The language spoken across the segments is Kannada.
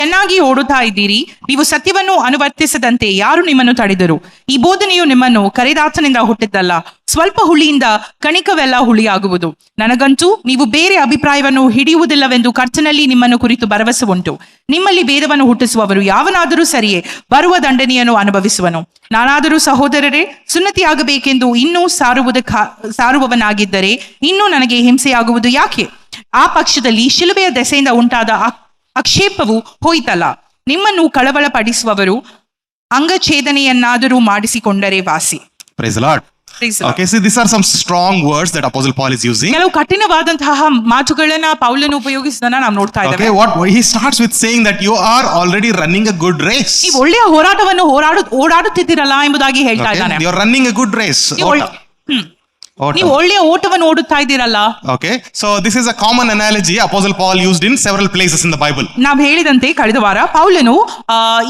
ಚೆನ್ನಾಗಿ ಓಡುತ್ತಾ ಇದ್ದೀರಿ. ನೀವು ಸತ್ಯವನ್ನು ಅನುವರ್ತಿಸದಂತೆ ಯಾರು ನಿಮ್ಮನ್ನು ತಡೆದರು? ಈ ಬೋಧನೆಯು ನಿಮ್ಮನ್ನು ಕರೆದಾತನಿಂದ ಹುಟ್ಟಿದ್ದಲ್ಲ. ಸ್ವಲ್ಪ ಹುಳಿಯಿಂದ ಕಣಿಕವೆಲ್ಲ ಹುಳಿಯಾಗುವುದು. ನನಗಂತೂ ನೀವು ಬೇರೆ ಅಭಿಪ್ರಾಯವನ್ನು ಹಿಡಿಯುವುದಿಲ್ಲವೆಂದು ಕರ್ತನಲ್ಲಿ ನಿಮ್ಮನ್ನು ಕುರಿತು ಭರವಸೆ ಉಂಟು. ನಿಮ್ಮಲ್ಲಿ ಭೇದವನ್ನು ಹುಟ್ಟಿಸುವವರು ಯಾವನಾದರೂ ಸರಿಯೇ ಬರುವ ದಂಡನೆಯನ್ನು ಅನುಭವಿಸುವನು. ನಾನಾದರೂ ಸಹೋದರರೇ, ಸುನ್ನತಿಯಾಗಬೇಕೆಂದು ಇನ್ನೂ ಸಾರುವವನಾಗಿದ್ದರೆ ಇನ್ನೂ ನನಗೆ ಹಿಂಸೆಯಾಗುವುದು ಯಾಕೆ? ಆ ಪಕ್ಷದಲ್ಲಿ ಶಿಲುಬೆಯ ದೆಸೆಯಿಂದ ಉಂಟಾದ ಆಕ್ಷೇಪವು ಹೋಯಿತಲ್ಲ. ನಿಮ್ಮನ್ನು ಕಳವಳ ಪಡಿಸುವವರು ಅಂಗಛೇದನೆಯನ್ನಾದರೂ ಮಾಡಿಸಿಕೊಂಡರೆ ವಾಸಿ. Praise the Lord. Okay, see, these are some strong words that Apostle Paul is using. ಕೆಲವು ಕಠಿಣವಾದಂತಹ ಮಾತುಗಳನ್ನ ಪೌಲನು ಉಪಯೋಗಿಸಿದನ್ನ ನಾವು ನೋಡ್ತಾ ಇದ್ದೇವೆ. Okay, what he starts with saying that you are already running a good race. ನೀವು ಒಳ್ಳೆಯ ಹೋರಾಟವನ್ನು ಓಡಾಡುತ್ತಿದ್ದೀರಲ್ಲ ಎಂಬುದಾಗಿ ಹೇಳ್ತಾ ಇದ್ದಾನೆ. You are running a good race. ನೀವು ಒಳ್ಳೆಯ ಓಟವನ್ನು ಓಡುತ್ತಾ ಇದ್ದೀರಲ್ಲ. Okay, so this is a common analogy Apostle Paul used in several places in the Bible. ನಾವು ಹೇಳಿದಂತೆ ಕಳೆದ ವಾರ ಪೌಲನು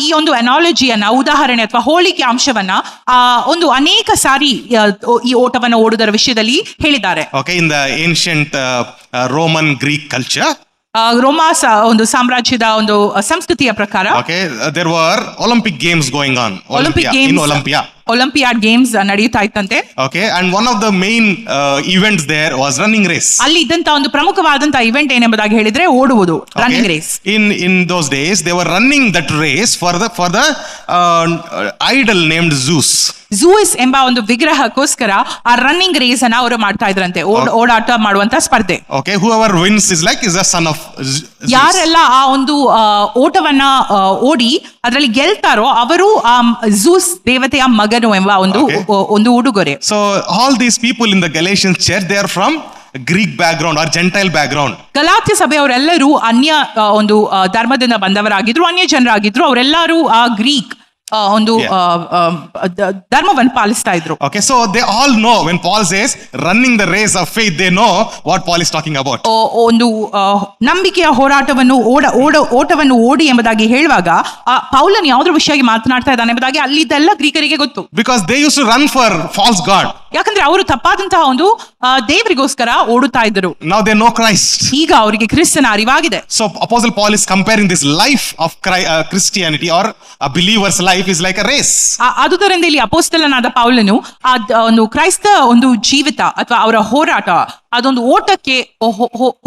ಈ ಒಂದು ಅನಾಲಜಿಯನ್ನ, ಉದಾಹರಣೆ ಅಥವಾ ಹೋಲಿಕೆ ಅಂಶವನ್ನ ಒಂದು ಅನೇಕ ಸಾರಿ ಈ ಓಟವನ್ನು ಓಡುವುದರ ವಿಷಯದಲ್ಲಿ ಹೇಳಿದ್ದಾರೆ. Okay, in the ancient Roman Greek culture, ರೋಮಾ ಒಂದು ಸಾಮ್ರಾಜ್ಯದ ಒಂದು ಸಂಸ್ಕೃತಿಯ ಪ್ರಕಾರ, okay, there were Olympic games going on. Olympiad games ನಡೆಯುತ್ತಾ ಇತ್ತಂತೆ. Okay, and one of the main events there was running race. ಅಲ್ಲಿ ಇದ್ದಂತ ಒಂದು ಪ್ರಮುಖವಾದಂತಹ ಇವೆಂಟ್ ಏನೆಂಬುದಾಗಿ ಹೇಳಿದ್ರೆ ಓಡುವುದು, running race. In those days they were running that race for the idol named Zeus. Zoos ಎಂಬ ಒಂದು ವಿಗ್ರಹಕ್ಕೋಸ್ಕರ ಆ ರನ್ನಿಂಗ್ ರೇಸ್ ಅನ್ನ ಅವರು ಮಾಡ್ತಾ ಇದ್ರಂತೆ, ಓಡಾಟ ಮಾಡುವಂತ ಸ್ಪರ್ಧೆ. Okay, whoever wins is the son of Zeus. ಯಾರೆಲ್ಲ ಆ ಒಂದು ಓಟವನ್ನ ಓಡಿ ಅದರಲ್ಲಿ ಗೆಲ್ತಾರೋ ಅವರು ಆ ಝೂಸ್ ದೇವತೆಯ ಮಗನು ಎಂಬ ಒಂದು ಉಡುಗೊರೆ. So all these people in the Galatian church, they are from Greek background or Gentile background. Galatia ಸಭೆಯವರೆಲ್ಲರೂ ಅನ್ಯ ಒಂದು ಧರ್ಮದಿಂದ ಬಂದವರಾಗಿದ್ರು, ಅನ್ಯ ಜನರಾಗಿದ್ರು. ಅವರೆಲ್ಲರೂ ಆ ಗ್ರೀಕ್ ಒಂದು ಧರ್ಮವನ್ನು ಪಾಲಿಸ್ತಾ ಇದ್ರು. Okay, so they all know when Paul says running the race of faith, they know what Paul is talking about. ಒಂದು ನಂಬಿಕೆಯ ಹೋರಾಟವನ್ನು ಓಟವನ್ನು ಓಡಿ ಎಂಬುದಾಗಿ ಹೇಳುವಾಗ ಪೌಲನು ಯಾವುದ್ರ ವಿಷಯವಾಗಿ ಮಾತನಾಡ್ತಾ ಇದ್ದಾನೆ ಎಂಬುದಾಗಿ ಅಲ್ಲಿದ್ದೆಲ್ಲ ಗ್ರೀಕರಿಗೆ ಗೊತ್ತು. Because they used to run for false god. ಯಾಕಂದ್ರೆ ಅವರು ತಪ್ಪಾದಂತಹ ಒಂದು ದೇವರಿಗೋಸ್ಕರ ಓಡುತ್ತಾ ಇದ್ದರು. Now they know Christ. ಈಗ ಅವರಿಗೆ ಕ್ರಿಸ್ತನ ಅರಿವಾಗಿದೆ. So Apostle Paul is comparing this life of Christianity or a believer's life is like a race. ಆದುದರಿಂದ ಇಲ್ಲಿ ಅಪೊಸ್ತಲನಾದ ಪೌಲನು ಒಂದು ಕ್ರೈಸ್ತ ಒಂದು ಜೀವಿತ ಅಥವಾ ಅವರ ಹೋರಾಟ ಅದೊಂದು ಓಟಕ್ಕೆ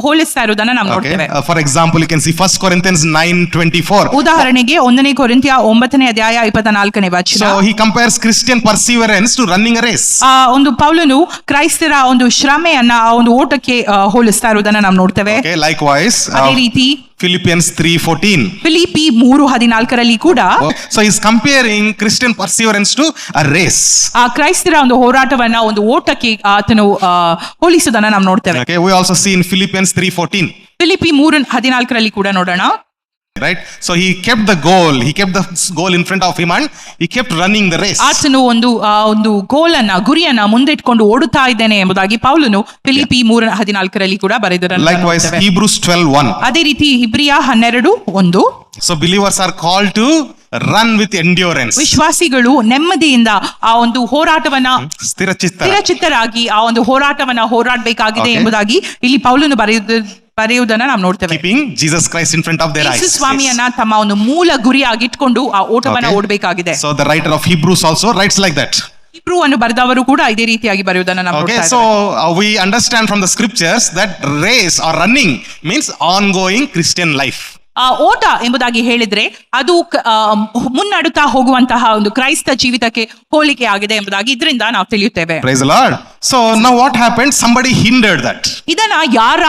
ಹೋಲಿಸ್ತಾ ಇರುವುದನ್ನ ನಾವು ನೋಡ್ತೇವೆ. For example, you can see 1 Corinthians 9:24. ಉದಾಹರಣೆಗೆ 1 ಕೊರಿಂಥಿಯ 9ನೇ ಅಧ್ಯಾಯ 24ನೇ ವಚನ. So he compares Christian perseverance to running a race. ಒಂದು ಪೌಲನು ಕ್ರೈಸ್ತರ ಒಂದು ಶ್ರಮೆಯನ್ನ ಆ ಒಂದು ಓಟಕ್ಕೆ ಹೋಲಿಸ್ತಾ ಇರುವುದನ್ನ ನಾವು ನೋಡ್ತೇವೆ. Okay, likewise ಅದೇ ರೀತಿ Philippians 3:14. ಫಿಲಿಪ್ಪಿ 3:14ರಲ್ಲಿ ಕೂಡ so he is comparing Christian perseverance to a race. ಆ ಕ್ರೈಸ್ತರ ಒಂದು ಹೋರಾಟವನ್ನ ಒಂದು ಓಟಕ್ಕೆ ಆತನು ಹೋಲಿಸುವುದನ್ನ ನಾವು ನೋಡ್ತೇವೆ. Okay, we also see in Philippians 3:14. Philippi 3:14ರಲ್ಲಿ ಕೂಡ ನೋಡೋಣ. Right, so he kept the goal in front of him and he kept running the race. ಆತನು ಒಂದು ಗೋಲನ್ನ ಗುರಿಯನ್ನ ಮುಂದಿಟ್ಕೊಂಡು ಓಡುತ್ತಾ ಇದ್ದೇನೆ ಎಂಬುದಾಗಿ ಪೌಲನು ಫಿಲಿಪ್ಪಿ 3:14ರಲ್ಲಿ ಕೂಡ ಬರೆದಿದ್ದಾನೆ. Likewise Hebrews 12:1. ಅದೇ ರೀತಿ ಇಬ್ರಿಯ 12:1. So believers are called to run with endurance. ವಿಶ್ವಾಸಿಗಳು ನೆಮ್ಮದಿಯಿಂದ ಆ ಒಂದು ಹೋರಾಟವನ್ನ ಸ್ಥಿರಚಿತ್ತರಾಗಿ ಆ ಒಂದು ಹೋರಾಟವನ್ನ ಹೋರಾಡಬೇಕಾಗಿದೆ ಎಂಬುದಾಗಿ ಇಲ್ಲಿ ಪೌಲನು ಬರೆಯುವುದನ್ನ ನಾವು ನೋಡ್ತೇವೆ. Keeping Jesus Christ in front of their eyes. ಯೇಸು ಸ್ವಾಮಿಯನ್ನ ತಮ್ಮ ಒಂದು ಮೂಲ ಗುರಿಯಾಗಿಟ್ಕೊಂಡು ಆ ಓಟವನ್ನ ಓಡಬೇಕಾಗಿದೆ. So the writer of Hebrews also writes like that. ಇಬ್ರು ಅನ್ನು ಬರೆದವರು ಕೂಡ ಇದೇ ರೀತಿಯಾಗಿ ಬರೆಯುವುದನ್ನ ನಾವು ನೋಡ್ತಾ ಇದ್ದೇವೆ. So we understand from the scriptures that race or running means ongoing Christian life. ಓಟ ಎಂಬುದಾಗಿ ಹೇಳಿದ್ರೆ ಅದು ಮುನ್ನಡುತ್ತಾ ಹೋಗುವಂತಹ ಒಂದು ಕ್ರೈಸ್ತ ಜೀವಿತಕ್ಕೆ ಹೋಲಿಕೆ ಆಗಿದೆ ಎಂಬುದಾಗಿ ಇದರಿಂದ ನಾವು ತಿಳಿಯುತ್ತೇವೆ. Praise the Lord. So now what happened? Somebody hindered that. ಇದನ್ನ ಯಾರ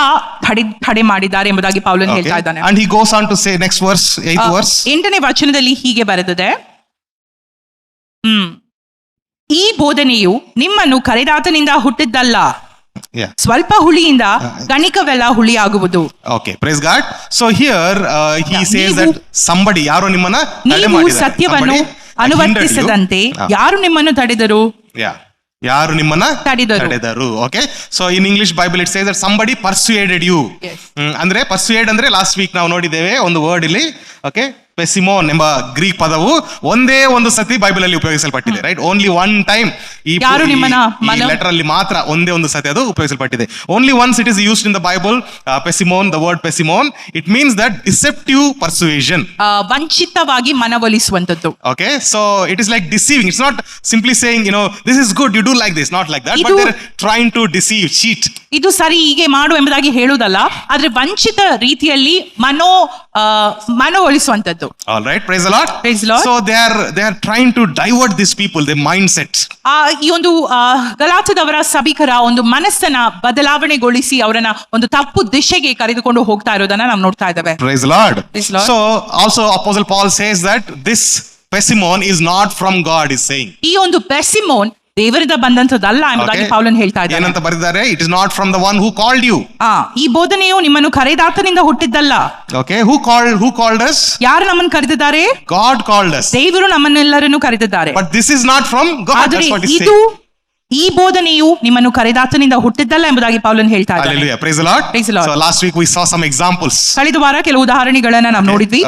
ತಡೆ ಮಾಡಿದ್ದಾರೆ ಎಂಬುದಾಗಿ ಪೌಲನು ಹೇಳ್ತಾ ಇದ್ದಾನೆ. And he goes on to say next verse, 8th verse. 8ನೇ ವಚನದಲ್ಲಿ ಹೀಗೆ ಬರೆದಿದೆ, ಈ ಬೋಧನೆಯು ನಿಮ್ಮನ್ನು ಕರೆದಾತನಿಂದ ಹುಟ್ಟಿದ್ದಲ್ಲ. ಸ್ವಲ್ಪ ಹುಳಿಯಿಂದ ಕಣಿಕವೆಲ್ಲ ಹುಳಿಯಾಗುವುದು. Okay, praise God. So here he says that somebody ಯಾರು ನಿಮ್ಮನ್ನ ತಡೆ ಮಾಡಿದ್ದಾರೆ, ನೀವು ಸತ್ಯವನ್ನು ಅನುವರ್ತಿಸದಂತೆ ಯಾರು ನಿಮ್ಮನ್ನು ತಡೆದರು? ಯಾರು ನಿಮ್ಮನ್ನ ತಡೆದರು. Okay, so in English Bible it says that somebody persuaded you. ಅಂದ್ರೆ persuade ಅಂದ್ರೆ ಲಾಸ್ಟ್ ವೀಕ್ ನಾವು ನೋಡಿದ್ದೇವೆ ಒಂದು ವರ್ಡ್ ಇಲ್ಲಿ. Okay, ಪೆಸಿಮೋನ್ ಎಂಬ ಗ್ರೀಕ್ ಪದವು ಒಂದೇ ಒಂದು ಸತಿ ಬೈಬಲ್ ಅಲ್ಲಿ ಉಪಯೋಗಿಸಲ್ಪಟ್ಟಿದೆ, ರೈಟ್? ಓನ್ಲಿ ಒನ್ ಟೈಮ್ ಈ ಲೆಟರ್ ಅಲ್ಲಿ ಮಾತ್ರ ಒಂದೇ ಒಂದು ಸತಿ ಅದು ಉಪಯೋಗಿಸಲ್ಪಟ್ಟಿದೆ. Only once it is used in the Bible, ಪೆಸಿಮೋನ್, ದ ವರ್ಡ್ ಪೆಸಿಮೋನ್. It means that deceptive persuasion, ವಂಚಿತವಾಗಿ ಮನವೊಲಿಸುವಂತದ್ದು. Okay, so it is like deceiving. It's not simply saying, this is good, you do like this, not like that, but they're trying to deceive, cheat. ಇದು ಸರಿ, ಹೀಗೆ ಮಾಡು ಎಂಬುದಾಗಿ ಹೇಳುವುದಲ್ಲ, ಆದ್ರೆ ವಂಚಿತ ರೀತಿಯಲ್ಲಿ ಮನವೊಲಿಸುವಂತದ್ದು. All right, praise the Lord. Praise the Lord. So they are trying to divert these people, their mindset. ಈ ಒಂದು ಗಲಾತ್ಯದವರ ಸಭಿಕರ ಒಂದು ಮನಸ್ಸನ್ನ ಬದಲಾವಣೆಗೊಳಿಸಿ ಅವರನ್ನ ಒಂದು ತಪ್ಪು ದಿಶೆಗೆ ಕರೆದುಕೊಂಡು ಹೋಗ್ತಾ ಇರೋದನ್ನ ನಾವು ನೋಡ್ತಾ ಇದ್ದೇವೆ. Praise the Lord. Praise the Lord. So also Apostle Paul says that this Pesimon is not from God, is saying. ಈ ಒಂದು ಪೆಸಿಮೋನ್ ದೇವರಿಂದ ಬಂದಂತದಲ್ಲ ಎಂಬುದಾಗಿ ಪೌಲನು ಹೇಳ್ತಾ ಇದ್ದಾನೆ. ಏನಂತ ಬರೆದಿದ್ದಾರೆ? It is not from the one who called you. ಈ ಬೋಧನೆಯು ನಿಮ್ಮನ್ನು ಕರೆದಾತನಿಂದ ಹುಟ್ಟಿದ್ದಲ್ಲ. Okay, who called us? ಯಾರು ನಮ್ಮನ್ನು ಕರೆದಿದ್ದಾರೆ? God called us. ದೇವರು ನಮ್ಮನ್ನೆಲ್ಲರನ್ನು ಕರೆದಿದ್ದಾರೆ. But this is not from God. That's what he said. ಈ ಬೋಧನೆಯು ನಿಮ್ಮನ್ನು ಕರೆದಾತನಿಂದ ಹುಟ್ಟಿದ್ದಲ್ಲ ಎಂಬುದಾಗಿ ಪೌಲನು ಹೇಳ್ತಾ ಇದ್ದಾನೆ. Hallelujah, praise the Lord. Praise the Lord. So last week we saw some examples. ಕಳೆದ ವಾರ ಕೆಲವು ಉದಾಹರಣೆಗಳನ್ನ ನಾವು ನೋಡಿದ್ವಿ.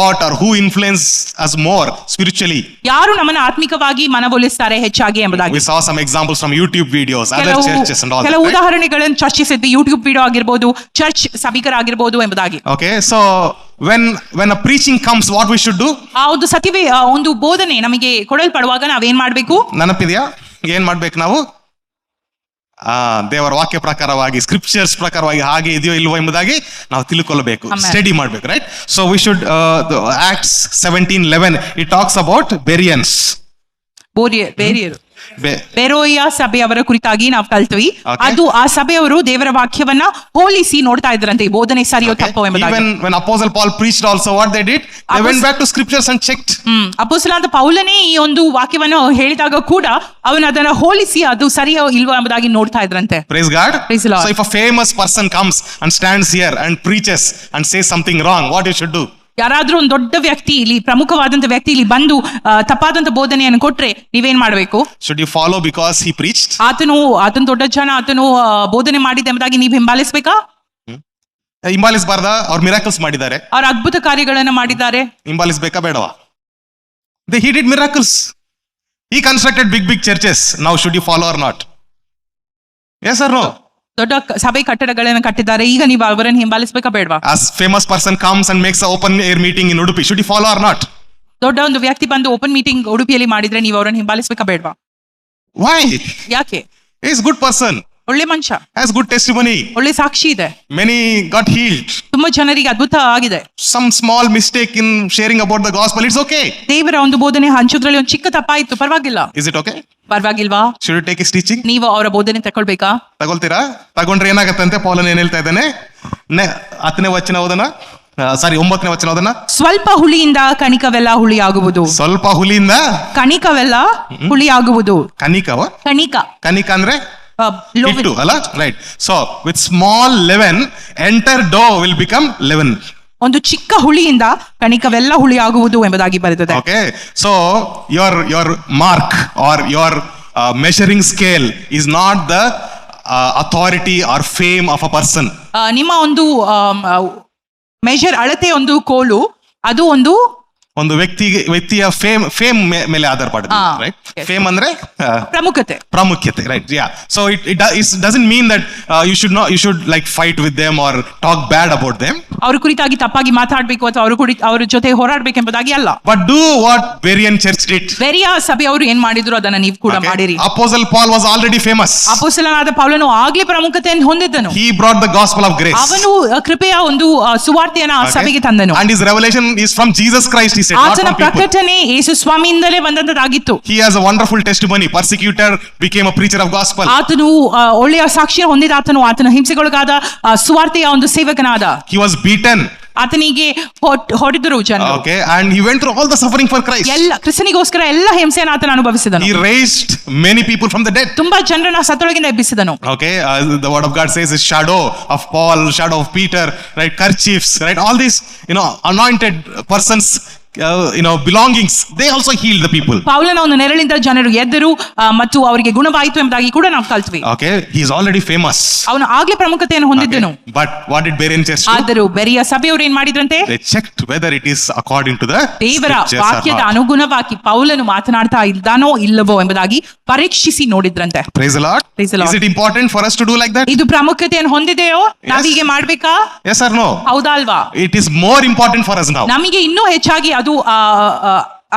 What or who influence us more spiritually? ಯಾರು ನಮ್ಮನ್ನು ಆತ್ಮಿಕವಾಗಿ ಮನವೊಲಿಸ್ತಾರೆ ಹೆಚ್ಚಾಗಿ ಎಂಬುದಾಗಿ. We saw some examples from YouTube videos, other churches and all that. ಕೆಲವು ಉದಾಹರಣೆಗಳನ್ನು ಚರ್ಚಿಸಿದ್ವಿ. ಯೂಟ್ಯೂಬ್ ವಿಡಿಯೋ ಆಗಿರಬಹುದು, ಚರ್ಚ್ ಸಭಿಕರಾಗಿರಬಹುದು ಎಂಬುದಾಗಿ. Okay, so when a preaching comes, what we should do? ಆ ಒಂದು ಸತಿವೆ ಒಂದು ಬೋಧನೆ ನಮಗೆ ಕೊಡಲ್ಪಡುವಾಗ ನಾವೇನ್ ಮಾಡ್ಬೇಕು? ನೆನಪಿದೆಯಾ? ಏನ್ ಮಾಡ್ಬೇಕು ನಾವು? ದೇವರ ವಾಕ್ಯ ಪ್ರಕಾರವಾಗಿ, ಸ್ಕ್ರಿಪ್ಚರ್ಸ್ ಪ್ರಕಾರವಾಗಿ ಹಾಗೆ ಇದೆಯೋ ಇಲ್ವೋ ಎಂಬುದಾಗಿ ನಾವು ತಿಳ್ಕೊಳ್ಬೇಕು, ಸ್ಟಡಿ ಮಾಡ್ಬೇಕು, right? So we should Acts 17:11 it talks about Bereans. Berea ಸಭೆಯವರ ಕುರಿತಾಗಿ ನಾವು ಕಲ್ತ್ವಿ. ಅದು ಆ ಸಭೆಯವರು ದೇವರ ವಾಕ್ಯವನ್ನ ಹೋಲಿಸಿ ನೋಡ್ತಾ ಇದ್ರಂತೆ, ಬೋಧನೆ ಸರಿಯೋ ತಪ್ಪೋ ಎಂಬುದಾಗಿ. When Apostle Paul preached also, what they did, they went back to scriptures and checked. ಅಪೊಸ್ತಲನಾದ ಪೌಲನೇ ಈ ಒಂದು ವಾಕ್ಯವನ್ನು ಹೇಳಿದಾಗ ಕೂಡ ಅವನು ಅದನ್ನ ಹೋಲಿಸಿ ಅದು ಸರಿಯೋ ಇಲ್ವೋ ಎಂಬುದಾಗಿ ನೋಡ್ತಾ ಇದ್ರಂತೆ. Praise God. Praise the Lord. So if a famous person comes and stands here and preaches and says something wrong, what you should do? ಯಾರಾದ್ರೂ ಒಂದು ದೊಡ್ಡ ವ್ಯಕ್ತಿ ಇಲ್ಲಿ, ಪ್ರಮುಖವಾದಂತ ವ್ಯಕ್ತಿ ಇಲ್ಲಿ ಬಂದು ತಪ್ಪಾದಂತ ಬೋಧನೆಯನ್ನು ಕೊಟ್ರೆ ನೀವೇನ್ ಮಾಡ್ಬೇಕು? Should you follow because he preached? ಆತನು ದೊಡ್ಡ ಜನ, ಆತನು ಬೋಧನೆ ಮಾಡಿದ ಎಂಬುದಾಗಿ ನೀವು ಹಿಂಬಾಲಿಸಬೇಕಾ? ಹಿಂಬಾಲಿಸಬಾರ್ದ? ಅವ್ರು ಮಿರಾಕಲ್ಸ್ ಮಾಡಿದ್ದಾರೆ, ಅವ್ರ ಅದ್ಭುತ ಕಾರ್ಯಗಳನ್ನ ಮಾಡಿದ್ದಾರೆ, ಹಿಂಬಾಲಿಸಬೇಕಾ ಬೇಡವಾ? He did miracles. He constructed big churches. Now should you follow or not? Yes or no? ದೊಡ್ಡ ಸಭೆ ಕಟ್ಟಡಗಳನ್ನು ಕಟ್ಟಿದ್ದಾರೆ, ಈಗ ನೀವು ಅವರನ್ನು ಹಿಂಬಾಲಿಸಬೇಕಾ ಬೇಡವಾ? As famous person comes and makes an open air meeting in Udupi, should you follow or not? ದೊಡ್ಡ ಒಂದು ವ್ಯಕ್ತಿ ಬಂದು ಓಪನ್ ಮೀಟಿಂಗ್ ಉಡುಪಿಯಲ್ಲಿ ಮಾಡಿದ್ರೆ ನೀವು ಅವರನ್ನು ಹಿಂಬಾಲಿಸಬೇಕಾ ಬೇಡವಾ? Why? ಯಾಕೆ? He is a good person. ಒಳ್ಳೆ ಮನುಷ್ಯ, has good testimony, ಒಳ್ಳೆ ಸಾಕ್ಷಿ ಇದೆ, many got healed, ತುಂಬಾ ಜನರಿಗೆ ಅದ್ಭುತ ಆಗಿದೆ. Some small mistake in sharing about the gospel, it's okay. ದೇವರ ಒಂದು ಬೋಧನೆ ಹಂಚೋದ್ರಲ್ಲಿ ಒಂದು ಚಿಕ್ಕ ತಪ್ಪಾಯ್ತು, ಪರವಾಗಿಲ್ಲ. Is it okay? ಪರವಾಗಿಲ್ವಾ? Should you take his teaching? ನೀವು ಅವರ ಬೋಧನೆ ತಗೊಳ್ಬೇಕಾ? ತಗೊಳ್ತೀರಾ? ತಗೊಂಡ್ರೆ ಏನಾಗತ್ತಂತೆ? ಪೌಲನ್ ಏನ್ ಹೇಳ್ತಾ ಇದ್ದಾನೆ? 10ನೇ ವಚನ ಓದೋಣ. 9ನೇ ವಚನ ಓದೋಣ. ಸ್ವಲ್ಪ ಹುಳಿಯಿಂದ ಕಣಿಕವೆಲ್ಲ ಹುಳಿಯಾಗುವುದು. ಸ್ವಲ್ಪ ಹುಳಿಯಿಂದ ಕಣಿಕವೆಲ್ಲ ಹುಳಿಯಾಗುವುದು. ಕಣಿಕ ಅಂದ್ರೆ ಹಿಟ್ಟು ಅಲ್ಲ, right? So with small leaven enter dough will become leaven. ಒಂದು ಚಿಕ್ಕ ಹುಳಿಯಿಂದ ಕಣಿಕವೆಲ್ಲ ಹುಳಿಯಾಗುವುದು ಎಂಬುದಾಗಿ ಬರೆದಿದೆ. Okay, so your mark or your measuring scale is not the authority or fame of a person. ನಿಮ್ಮ ಒಂದು ಮೆಜರ್, ಅಳತೆ ಒಂದು ಕೋಲು, ಅದು ಒಂದು ವ್ಯಕ್ತಿಯ ಫೇಮ್ ಮೇಲೆ ಆಧಾರ ಪಡೆದಿದೆ, ರೈಟ್? ಫೇಮ್ ಅಂದ್ರೆ ಪ್ರಾಮುಖ್ಯತೆ, right? Yeah. So it doesn't mean that you should like fight with them or talk bad about them. ಅವರ ಕುರಿತಾಗಿ ತಪ್ಪಾಗಿ ಮಾತಾಡಬೇಕು ಅಥವಾ ಅವರ ಜೊತೆ ಹೋರಾಡಬೇಕು ಎಂಬುದಾಗಿ ಅಲ್ಲ. But do what Berean church did. ಬೆರೆಯ ಸಭೆಯವರು ಏನ್ ಮಾಡಿದ್ರು ಅದನ್ನ ನೀವು ಕೂಡ ಮಾಡಿರಿ. Apostle Paul was already famous. ಅಪೊಸ್ತಲನಾದ ಪೌಲನು ಆಗ್ಲೇ ಪ್ರಾಮುಖ್ಯತೆಯನ್ನು ಹೊಂದಿದ್ದನು. He brought the gospel of grace. ಅವನು ಕೃಪೆಯ ಒಂದು ಸುವಾರ್ತೆಯನ್ನು ಆ ಸಭೆಗೆ ತಂದನು. And his revelation is from Jesus Christ, he said, not from people. ಪ್ರಕಟಣೆ ಯೇಸು ಸ್ವಾಮಿಯಿಂದಲೇ ಬಂದದ್ದಾಗಿತ್ತು. He has a wonderful testimony. Persecutor became a preacher of gospel. ಆತನು ಒಳ್ಳೆಯ ಸಾಕ್ಷಿಯನ್ನು ಹೊಂದಿದ, ಆತನು ಹಿಂಸೆಗೊಳಗಾದ ಸುವಾರ್ತೆಯ ಒಂದು ಸೇವಕನಾದ. He was beaten. ಆತನಿಗೆ ಹೊಡೆದರು ಜನರು. Okay, and he went through all the suffering for Christ. ಕ್ರಿಸ್ತನಿಗೋಸ್ಕರ ಎಲ್ಲ ಹಿಂಸೆಯನ್ನು ಆತನು ಅನುಭವಿಸಿದನು. He raised many people from the dead. ತುಂಬಾ ಜನರನ್ನ ಸತ್ತೊಳಗಿಂದ ಎಬ್ಬಿಸಿದನು. Okay, the word of God says is shadow of Paul, shadow of Peter, right? Kerchiefs, right? All these, anointed persons belongings, they also healed the people. ಪೌಲನ ಒಂದು ನೆರಳಿಂದ ಜನರು ಎದ್ದರು ಮತ್ತು ಅವರಿಗೆ ಗುಣವಾಯಿತು ಎಂಬುದಾಗಿ ಕೂಡ ನಾವು ಕಲ್ತ್ವಿ. Okay, he is already famous. ಅವನು ಆಗ್ಲೇ ಪ್ರಮುಖತೆಯನ್ನು ಹೊಂದಿದ್ದನು. But what did Berean church do? ಆದರೂ ಬೆರೆಯ ಸಭೆಯವರು ಏನ್ ಮಾಡಿದ್ರಂತೆ? They checked whether it is according to the ದೇವರ scriptures or ವಾಕ್ಯದ not. ಅನುಗುಣವಾಗಿ ಪೌಲನು ಮಾತನಾಡ್ತಾ ಇದ್ದಾನೋ ಇಲ್ಲವೋ ಎಂಬುದಾಗಿ ಪರೀಕ್ಷಿಸಿ ನೋಡಿದ್ರಂತೆ. Praise the Lord. Praise the Lord. Is it important for us to do like that? ಇದು ಪ್ರಾಮುಖ್ಯತೆಯನ್ನು ಹೊಂದಿದೆಯೋ? ನಾವು ಹೀಗೆ ಮಾಡ್ಬೇಕಾ? Yes or no? ಹೌದಾ ಅಲ್ವಾ? It is more important for us now. ನಮಗೆ ಇನ್ನೂ ಹೆಚ್ಚಾಗಿ ಅದು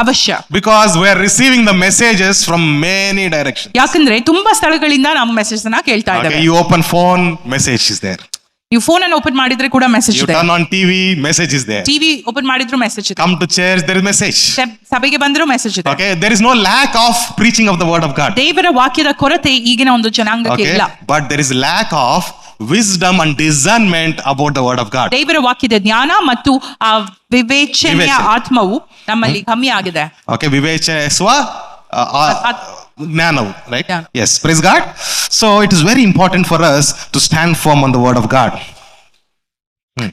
ಅವಶ್ಯ. Because we are receiving the messages from many directions. ಯಾಕಂದ್ರೆ ತುಂಬಾ ಸ್ಥಳಗಳಿಂದ ನಾವು ಮೆಸೇಜ್ ಅನ್ನ ಕೇಳ್ತಾ ಇದ್ದೇವೆ. Okay, you open phone, message is there. ನೀವು ಫೋನ್ ಅನ್ನು ಓಪನ್ ಮಾಡಿದ್ರೆ ಕೂಡ ಮೆಸೇಜ್ You ಇದೆ. turn on TV, message is there. TV open ಮಾಡಿದ್ರು ಮೆಸೇಜ್ ಇದೆ. Come to church, there is message. ಸಭೆಗೆ ಬಂದರೂ ಮೆಸೇಜ್ ಇದೆ. Okay, there is no lack of preaching of the word of God. ದೇವರ ವಾಕ್ಯದ ಕೊರತೆ ಈಗಿನ ಒಂದು ಜನಾಂಗಕ್ಕೆ Okay, ಇಲ್ಲ. but there is lack of wisdom and discernment about the word of God. ದೇವರ ವಾಕ್ಯದ ಜ್ಞಾನ ಮತ್ತು ಆ ವಿವೇಚನೆಯ ಆತ್ಮವು ನಮ್ಮಲ್ಲಿ ಕಮ್ಮಿ ಆಗಿದೆ. Okay, ವಿವೇಚಸ್ವ ಜ್ಞಾನವು, right? Yeah. Yes, praise God. So it is very important for us to stand firm on the word of God.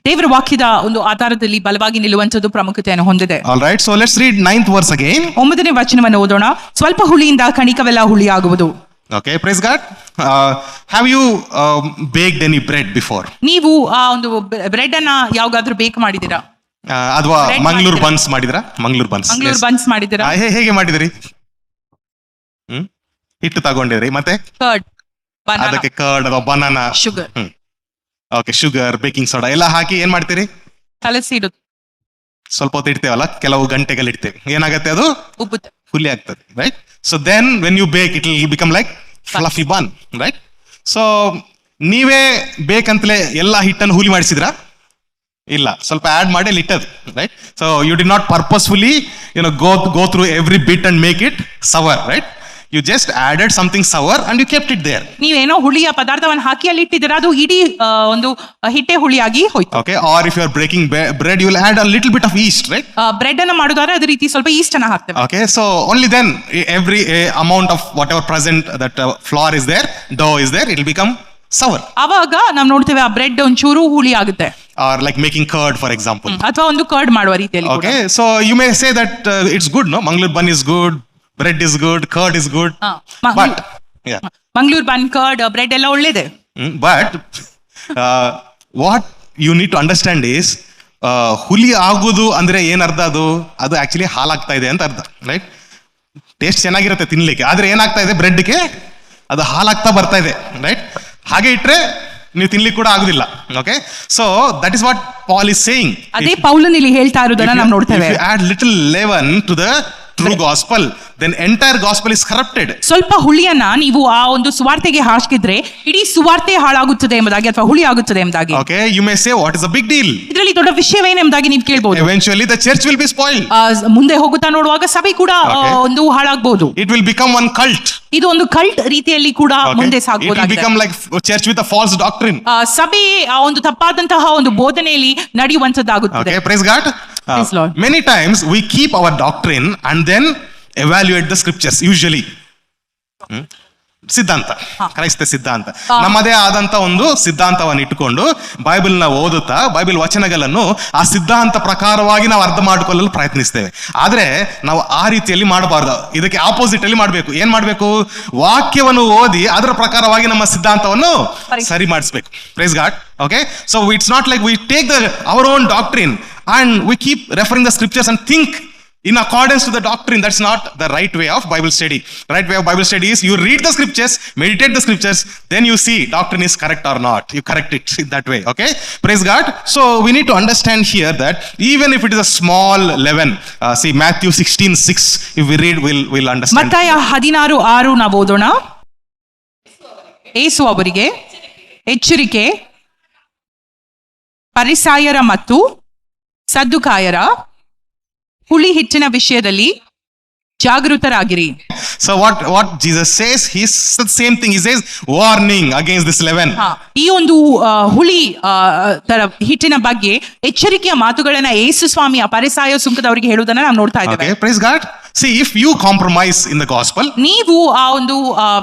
ದೇವರ ವಾಕ್ಯದ ಒಂದು ಆಧಾರದಲ್ಲಿ ಬಲವಾಗಿ ನಿಲ್ಲುವಂತದ್ದು ಪ್ರಾಮುಖ್ಯತೆಯನ್ನು ಹೊಂದಿದೆ. All right, so let's read 9th verse again. 9ನೇ ವಚನವನ್ನು ಓದೋಣ. ಸ್ವಲ್ಪ ಹುಳಿಯಿಂದ ಕಣಿಕವೆಲ್ಲ ಹುಳಿಯಾಗುವುದು. Okay, praise God. Have you baked any bread before? ನೀವು ಆ ಒಂದು ಬ್ರೆಡ್ ಅನ್ನ ಯಾವಾಗಾದ್ರೂ ಬೇಕ್ ಮಾಡಿದ್ದೀರಾ? ಅಥವಾ Bread ಮಂಗಳೂರು ಮಾಡ್ತೀರಾ? ಬನ್ಸ್ ಮಾಡಿದ್ರಾ? ಮಂಗಳೂರು ಬನ್ಸ್. ಮಂಗಳೂರು ಬನ್ಸ್ ಮಾಡಿದ್ದೀರಾ? ಹೇಗೆ ಮಾಡಿದಿರಿ? ಹಿಟ್ಟು ತಗೊಂಡಿದ್ರಿ, ಮತ್ತೆ ಕರ್ಡ್, ಬನಾನಾ, ಅದಕ್ಕೆ ಕರ್ಡ್ ಅಥವಾ banana, sugar, okay, sugar, baking soda ಎಲ್ಲ ಹಾಕಿ ಏನ್ ಮಾಡ್ತೀರಿ? ಕಲಸಿ ಇಡುದು. ಸ್ವಲ್ಪ ಹೊತ್ತು ಇಡ್ತೇವಲ್ಲ, ಕೆಲವು ಗಂಟೆಗಳು ಇಡ್ತೇವೆ, ಏನಾಗುತ್ತೆ? ಅದು ಉಬ್ಬುತ್ತೆ. ಫುಲ್ಲಿ ಆಗ್ತದೆ, right? So then when you bake it will become like fluffy bun, right? So ನೀವೇ ಬೇಕಂತಲೇ ಎಲ್ಲ ಹಿಟ್ಟನ್ನು ಹುಲಿ ಮಾಡಿಸಿದ್ರಾ? ಇಲ್ಲ, ಸ್ವಲ್ಪ ಆಡ್ ಮಾಡಿ ಅಲ್ಲಿ ಇಟ್ಟದು, right? So you did not purposefully go through every bit and make it sour, right? You just added something sour and you kept it there. ನೀವೇನೋ ಹುಳಿಯ ಪದಾರ್ಥವನ್ನು ಹಾಕಿ ಅಲ್ಲಿ ಇಟ್ಟಿದ್ದೀರಾ, ಅದು ಇಡೀ ಒಂದು ಹಿಟ್ಟೆ ಹುಳಿಯಾಗಿ ಹೋಯ್ತು. Okay, or if you are breaking bread, you will add a little bit of yeast, right? Bread ಅನ್ನು ಮಾಡೋದಾದ್ರೆ ಅದೇ ರೀತಿ ಸ್ವಲ್ಪ ಈಸ್ಟ್ ಅನ್ನ ಹಾಕ್ತೇವೆ. Okay, so only then every amount of whatever present that flour is there, dough is there, it will become sour. ಅವಾಗ ನಾವು ನೋಡ್ತೇವೆ ಆ ಬ್ರೆಡ್ ಒಂಚೂರು ಹುಳಿ ಆಗುತ್ತೆ. Or like making curd, for example. ಅಥವಾ ಒಂದು ಕರ್ಡ್ ಮಾಡುವ ರೀತಿಯಲ್ಲಿ. Okay, so you may say that it's good, no? Mangalore bun is good, bread is good, curd is good. But yeah, Mangaluru bun, curd, bread ಎಲ್ಲ ಒಳ್ಳೇದೆ. But what you need to understand is ಹುಲಿ ಆಗುದು ಅಂದ್ರೆ ಏನ್ ಅರ್ಥ? ಅದು ಆಕ್ಚುಲಿ ಹಾಲಾಗ್ತಾ ಇದೆ ಅಂತ ಅರ್ಥ, ರೈಟ್? ಟೇಸ್ಟ್ ಚೆನ್ನಾಗಿರುತ್ತೆ ತಿನ್ಲಿಕ್ಕೆ, ಆದ್ರೆ ಏನಾಗ್ತಾ ಇದೆ? ಬ್ರೆಡ್ಗೆ ಅದು ಹಾಲಾಗ್ತಾ ಬರ್ತಾ ಇದೆ, ರೈಟ್? ಹಾಗೆ ಇಟ್ರೆ ನೀವು ತಿನ್ಲಿಕ್ಕೆ ಕೂಡ ಆಗುದಿಲ್ಲ. Okay, so that is what Paul is saying. ಅದೇ ಪೌಲನ್ ಇಲ್ಲಿ ಹೇಳ್ತಾ ಇರೋದನ್ನ ನಾವು ನೋಡ್ತೇವೆ. If you add little leaven to the true gospel, then entire gospel is corrupted. ಸ್ವಲ್ಪ ಹುಳಿಯನ್ನ ನೀವು ಆ ಒಂದು ಸುವಾರ್ತೆಗೆ ಹಾಕಿದ್ರೆ ಇಡೀ ಸುವಾರ್ತೆ ಹಾಳಾಗುತ್ತದೆ ಎಂಬುದಾಗಿ, ಅಥವಾ ಹುಳಿ ಆಗುತ್ತದೆ ಎಂಬುದಾಗಿ. Okay, you may say what is the big deal? ಇದರಲ್ಲಿ ದೊಡ್ಡ ವಿಷಯವೇನೆಂಬುದಾಗಿ ನೀವು ಕೇಳಬಹುದು. Eventually the church will be spoiled. ಮುಂದೆ ಹೋಗುತ್ತಾ ನೋಡುವಾಗ ಸಭೆ ಕೂಡ ಒಂದು ಹಾಳಾಗಬಹುದು. It will become one cult. ಇದು ಒಂದು ಕಲ್ಟ್ ರೀತಿಯಲ್ಲಿ ಕೂಡ ಮುಂದೆ It will ಸಾಗಬಹುದಾಗಿದೆ. become like church with a false doctrine. ಸಭೆ ಆ ಒಂದು ತಪ್ಪಾದಂತಹ ಒಂದು ಬೋಧನೆಯಲ್ಲಿ ನಡೆಯುವಂತದ್ದಾಗುತ್ತದೆ. Okay, praise God. Praise Lord. Many times we keep our doctrine and then evaluate the scriptures, usually. ಸಿದ್ಧಾಂತ, ಕ್ರೈಸ್ತ ಸಿದ್ಧಾಂತ, ನಮ್ಮದೇ ಆದಂತ ಒಂದು ಸಿದ್ಧಾಂತವನ್ನು ಇಟ್ಟುಕೊಂಡು ಬೈಬಲ್ ನ ಓದುತ್ತಾ ಬೈಬಲ್ ವಚನಗಳನ್ನು ಆ ಸಿದ್ಧಾಂತ ಪ್ರಕಾರವಾಗಿ ನಾವು ಅರ್ಥ ಮಾಡಿಕೊಳ್ಳಲು ಪ್ರಯತ್ನಿಸ್ತೇವೆ. ಆದ್ರೆ ನಾವು ಆ ರೀತಿಯಲ್ಲಿ ಮಾಡಬಾರ್ದು, ಇದಕ್ಕೆ ಆಪೋಸಿಟ್ ಅಲ್ಲಿ ಮಾಡಬೇಕು. ಏನ್ ಮಾಡಬೇಕು? ವಾಕ್ಯವನ್ನು ಓದಿ ಅದರ ಪ್ರಕಾರವಾಗಿ ನಮ್ಮ ಸಿದ್ಧಾಂತವನ್ನು ಸರಿ ಮಾಡಿಸ್ಬೇಕು. Praise God. Okay, so it's not like we take our own doctrine and we keep referring the scriptures and think in accordance to the doctrine. That's not the right way of Bible study. Right way of Bible study is you read the scriptures, meditate the scriptures, then you see doctrine is correct or not. You correct it in that way. Okay, praise God. So we need to understand here that even if it is a small leaven, see Matthew 16:6, if we read, we'll understand. ಮತ್ತಾಯ 16:6 ನಾವು ಓದೋಣ. ಯೇಸು ಅವರಿಗೆ, ಎಚ್ಚರಿಕೆ, ಫರಿಸಾಯರ ಮತ್ತು ಸದ್ದುಕಾಯರ ಹುಳಿ ಹಿಟ್ಟಿನ ವಿಷಯದಲ್ಲಿ ಜಾಗೃತರಾಗಿರಿ. So what Jesus says, he's the same thing. He says warning against this leaven. ಈ ಒಂದು ಹುಳಿ ತರ ಹಿಟ್ಟಿನ ಬಗ್ಗೆ ಎಚ್ಚರಿಕೆಯ ಮಾತುಗಳನ್ನ ಯೇಸು ಸ್ವಾಮಿ ಫರಿಸಾಯ ಸುಂಕದವರಿಗೆ ಹೇಳುವುದನ್ನ ನಾವು ನೋಡ್ತಾ ಇದ್ದೇವೆ. Okay, praise God. See, if you compromise in the gospel, ನೀವು ಆ ಒಂದು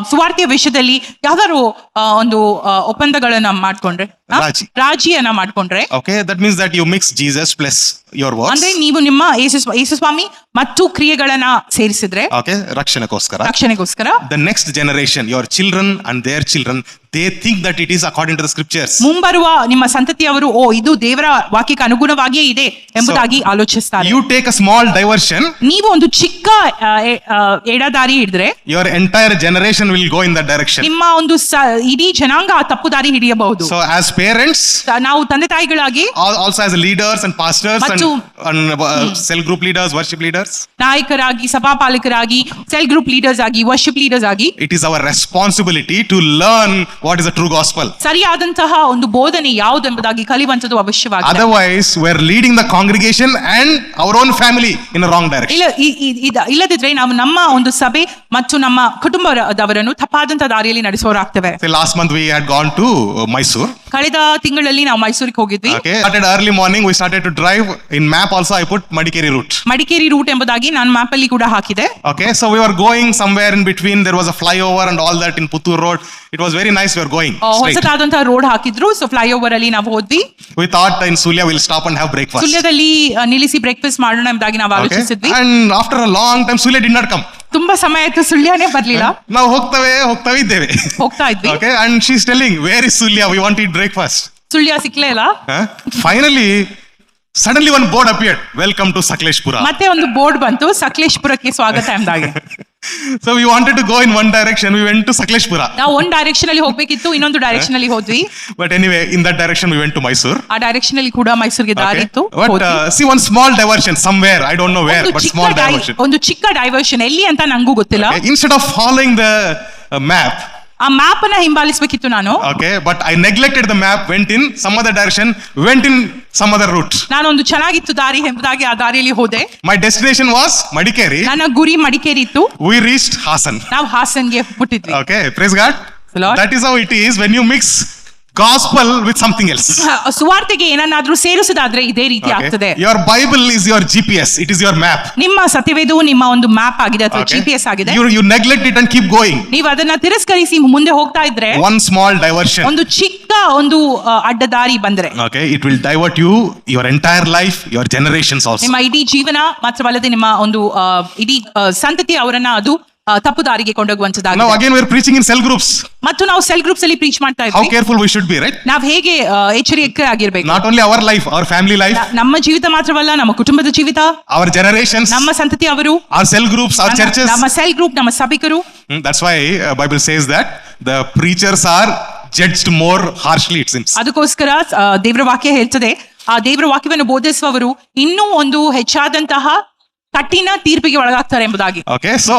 ಸುವಾರ್ತೆಯ ವಿಷಯದಲ್ಲಿ ಯಾವ್ದಾದ್ರು ಒಂದು ಒಪ್ಪಂದಗಳನ್ನ ಮಾಡ್ಕೊಂಡ್ರೆ, ರಾಜಿಯನ್ನ ಮಾಡ್ಕೊಂಡ್ರೆ, okay, that means that you mix Jesus plus your works. ಅಂದ್ರೆ ನೀವು ನಿಮ್ಮ ಯೇಸು ಸ್ವಾಮಿ ಮತ್ತು ಕ್ರಿಯೆಗಳನ್ನ ಸೇರಿಸಿದ್ರೆ, okay, ರಕ್ಷಣೆಗೋಸ್ಕರ the next generation, your children and their children, they think that it is according to the scriptures. ಮುಂಬರುವ ನಿಮ್ಮ ಸಂತತಿಯವರು ಇದು ದೇವರ ವಾಕ್ಯಕ್ಕೆ ಅನುಗುಣವಾಗಿಯೇ ಇದೆ ಎಂಬುದಾಗಿ ಆಲೋಚಿಸ್ತಾರೆ. You take a small diversion, ನೀವು ಒಂದು ಚಿಕ್ಕ ಎಡದಾರಿ ಹಿಡಿದ್ರೆ, your entire generation will go in that direction. ನಿಮ್ಮ ಒಂದು ಇಡೀ ಜನಾಂಗ ತಪ್ಪು ದಾರಿ ಹಿಡಿಯಬಹುದು. So as parents, ನಾವು ತಂದೆ ತಾಯಿಗಳಾಗಿ, also as leaders and pastors and cell group leaders, worship leaders, ನಾಯಕರಾಗಿ, ಸಭಾಪಾಲಕರಾಗಿ, ಸೆಲ್ ಗ್ರೂಪ್ ಲೀಡರ್ಸ್ ಆಗಿ, ವರ್ಷಿಪ್ ಲೀಡರ್ಸ್ ಆಗಿ, it is our responsibility to learn what is the true gospel. ಸರಿಯಾದಂತಹ ಒಂದು ಬೋಧನೆ ಯಾವುದು ಎಂಬುದಾಗಿ ಕಲಿಯುವಂತದ್ದು ಅವಶ್ಯವಾಗಿದೆ. Otherwise we are leading the congregation and our own family in a wrong direction. ಇಲ್ಲದಿದ್ರೆ ನಾವು ನಮ್ಮ ಒಂದು ಸಭೆ ಮತ್ತು ನಮ್ಮ ಕುಟುಂಬದವರನ್ನು ತಪ್ಪಾದಂತ ದಾರಿಯಲ್ಲಿ ನಡೆಸೋರಾಗ್ತೇವೆ. Last month we had gone to Mysore. ಕಳೆದ ತಿಂಗಳಲ್ಲಿ ನಾವು ಮೈಸೂರಿಗೆ ಹೋಗಿದ್ವಿ. Okay, started early morning, we started to drive. In map also I put Madikeri route ಎಂಬುದಾಗಿ ನಾನು ಮ್ಯಾಪ್ ಅಲ್ಲಿ ಕೂಡ ಹಾಕಿದೆ. Okay, so we were going somewhere in between, there was a flyover and all that in Puttur road. It was very nice, we were going straight. ಹೊಸದಾದಂತ ರೋಡ್ ಹಾಕಿದ್ರು, ಸೊ ಫ್ಲೈಓವರ್ ಅಲ್ಲಿ ನಾವು ಹೋದ್ವಿ. We thought in Sulya we'll stop and have breakfast. ಸುಳ್ಯದಲ್ಲಿ ನಿಲ್ಲಿಸಿ ಬ್ರೇಕ್ಫಾಸ್ಟ್ ಮಾಡೋಣ ಎಂಬುದಾಗಿ ನಾವು ಆಲೋಚಿಸಿದ್ವಿ. And after a long time Sulya did not come. ತುಂಬಾ ಸಮಯ ಆಯ್ತು, ಸುಳ್ಯನೇ ಬರ್ಲಿಲ್ಲ. ನಾವು ಹೋಗ್ತಾ ಇದ್ದೇವೆ. Okay, and she's telling, where is Sulya, we want to eat breakfast. Sullia ಸಿಕ್ಲೇ ಇಲ್ಲ. Finally suddenly one board appeared, welcome to Sakleshpura. ಮತ್ತೆ ಒಂದು ಬೋರ್ಡ್ ಬಂತು, ಸಕಲೇಶ್ಪುರಕ್ಕೆ ಸ್ವಾಗತ ಎಂಬುದಾಗಿ. So we wanted to go in one direction, we went to Sakleshpura. ನಾವು ಒಂದು ಡೈರೆಕ್ಷನ್ ಅಲ್ಲಿ ಹೋಗ್ಬೇಕಿತ್ತು, ಇನ್ನೊಂದು ಡೈರೆಕ್ಷನ್ ಅಲ್ಲಿ ಹೋದ್ವಿ. But anyway, in that direction we went to Mysore. ಆ ಡೈರೆಕ್ಷನ್ ಅಲ್ಲಿ ಕೂಡ ಮೈಸೂರಿಗೆ ದಾರಿ ಇತ್ತು. But see, one small diversion somewhere, I don't know where, but small diversion. ಒಂದು ಚಿಕ್ಕ ಡೈವರ್ಷನ್ ಎಲ್ಲಿ ಅಂತ ನಂಗೂ ಗೊತ್ತಿಲ್ಲ. Instead of following the map, ಆ ಮ್ಯಾಪ್ ಅನ್ನ ಹಿಂಬಾಲಿಸಬೇಕಿತ್ತು ನಾನು. Okay, but I neglected the map, went in some other direction, went in some other route. ನಾನು ಒಂದು ಚೆನ್ನಾಗಿತ್ತು ದಾರಿ ಎಂಬುದಾಗಿ ಆ ದಾರಿಯಲ್ಲಿ ಹೋದೆ. My destination was Madikeri. ನನ್ನ ಗುರಿ ಮಡಿಕೇರಿ ಇತ್ತು. We reached Hasan. ನಾವು ಹಾಸನ್ಗೆ ಮುಟ್ಟಿದ್ವಿ. Okay, praise God. That is how it is when you mix gospel with something else. ಸುವಾರ್ತೆಗೆ ಏನನ್ನಾದ್ರೂ ಸೇರಿಸೋದಾದ್ರೆ ಇದೇ ರೀತಿ ಆಗ್ತದೆ. Your Bible is your GPS, it is your map. ನಿಮ್ಮ ಸತ್ಯವೇದವು ನಿಮ್ಮ ಒಂದು ಮ್ಯಾಪ್ ಆಗಿದೆ ಅಥವಾ GPS ಆಗಿದೆ. You neglect it and keep going. ನೀವು ಅದನ್ನ ತಿರಸ್ಕರಿಸಿ ಮುಂದೆ ಹೋಗ್ತಾ ಇದ್ರೆ, one small diversion, ಒಂದು ಚಿಕ್ಕ ಒಂದು ಅಡ್ಡದಾರಿ ಬಂದ್ರೆ, okay, it will divert you, your entire life, your generations also. ನಿಮ್ಮ ಇಡೀ ಜೀವನ ಮಾತ್ರವಲ್ಲದೆ ನಿಮ್ಮ ಒಂದು ಇಡೀ ಸಂತತಿ ಅವರನ್ನ ಅದು ತಪ್ಪು ದಾರಿಗೆ ಕೊಂಡೋಗುವಂತದ್ದಾಗಿದೆ. Now again we are preaching in cell groups. ಮತ್ತು ನಾವು ಸೆಲ್ ಗ್ರೂಪ್ಸ್ ಅಲ್ಲಿ ಪ್ರೀಚ್ ಮಾಡ್ತಾ ಇದ್ವಿ. How careful we should be, right? ನಾವು ಹೇಗೆ ಎಚ್ಚರಿಕೆ ಆಗಿರಬೇಕು. Not only our life, our family life, ನಮ್ಮ ಜೀವಿತ ಮಾತ್ರವಲ್ಲ, ನಮ್ಮ ಕುಟುಂಬದ ಜೀವಿತ, our generations, ನಮ್ಮ ಸಂತತಿ ಅವರು, our cell groups, our churches, ನಮ್ಮ ಸೆಲ್ ಗ್ರೂಪ್, ನಮ್ಮ ಸಭಿಕರು. That's why Bible says that the preachers are judged more harshly, it seems. ಅದಕ್ಕೋಸ್ಕರ ದೇವರ ವಾಕ್ಯ ಹೇಳ್ತದೆ, ಆ ದೇವರ ವಾಕ್ಯವನ್ನು ಬೋಧಿಸುವವರು ಇನ್ನೂ ಒಂದು ಹೆಚ್ಚಾದಂತಹ ಕಠಿಣ ತೀರ್ಪಿಗೆ ಒಳಗಾಗ್ತಾರೆ ಎಂಬುದಾಗಿ. Okay, so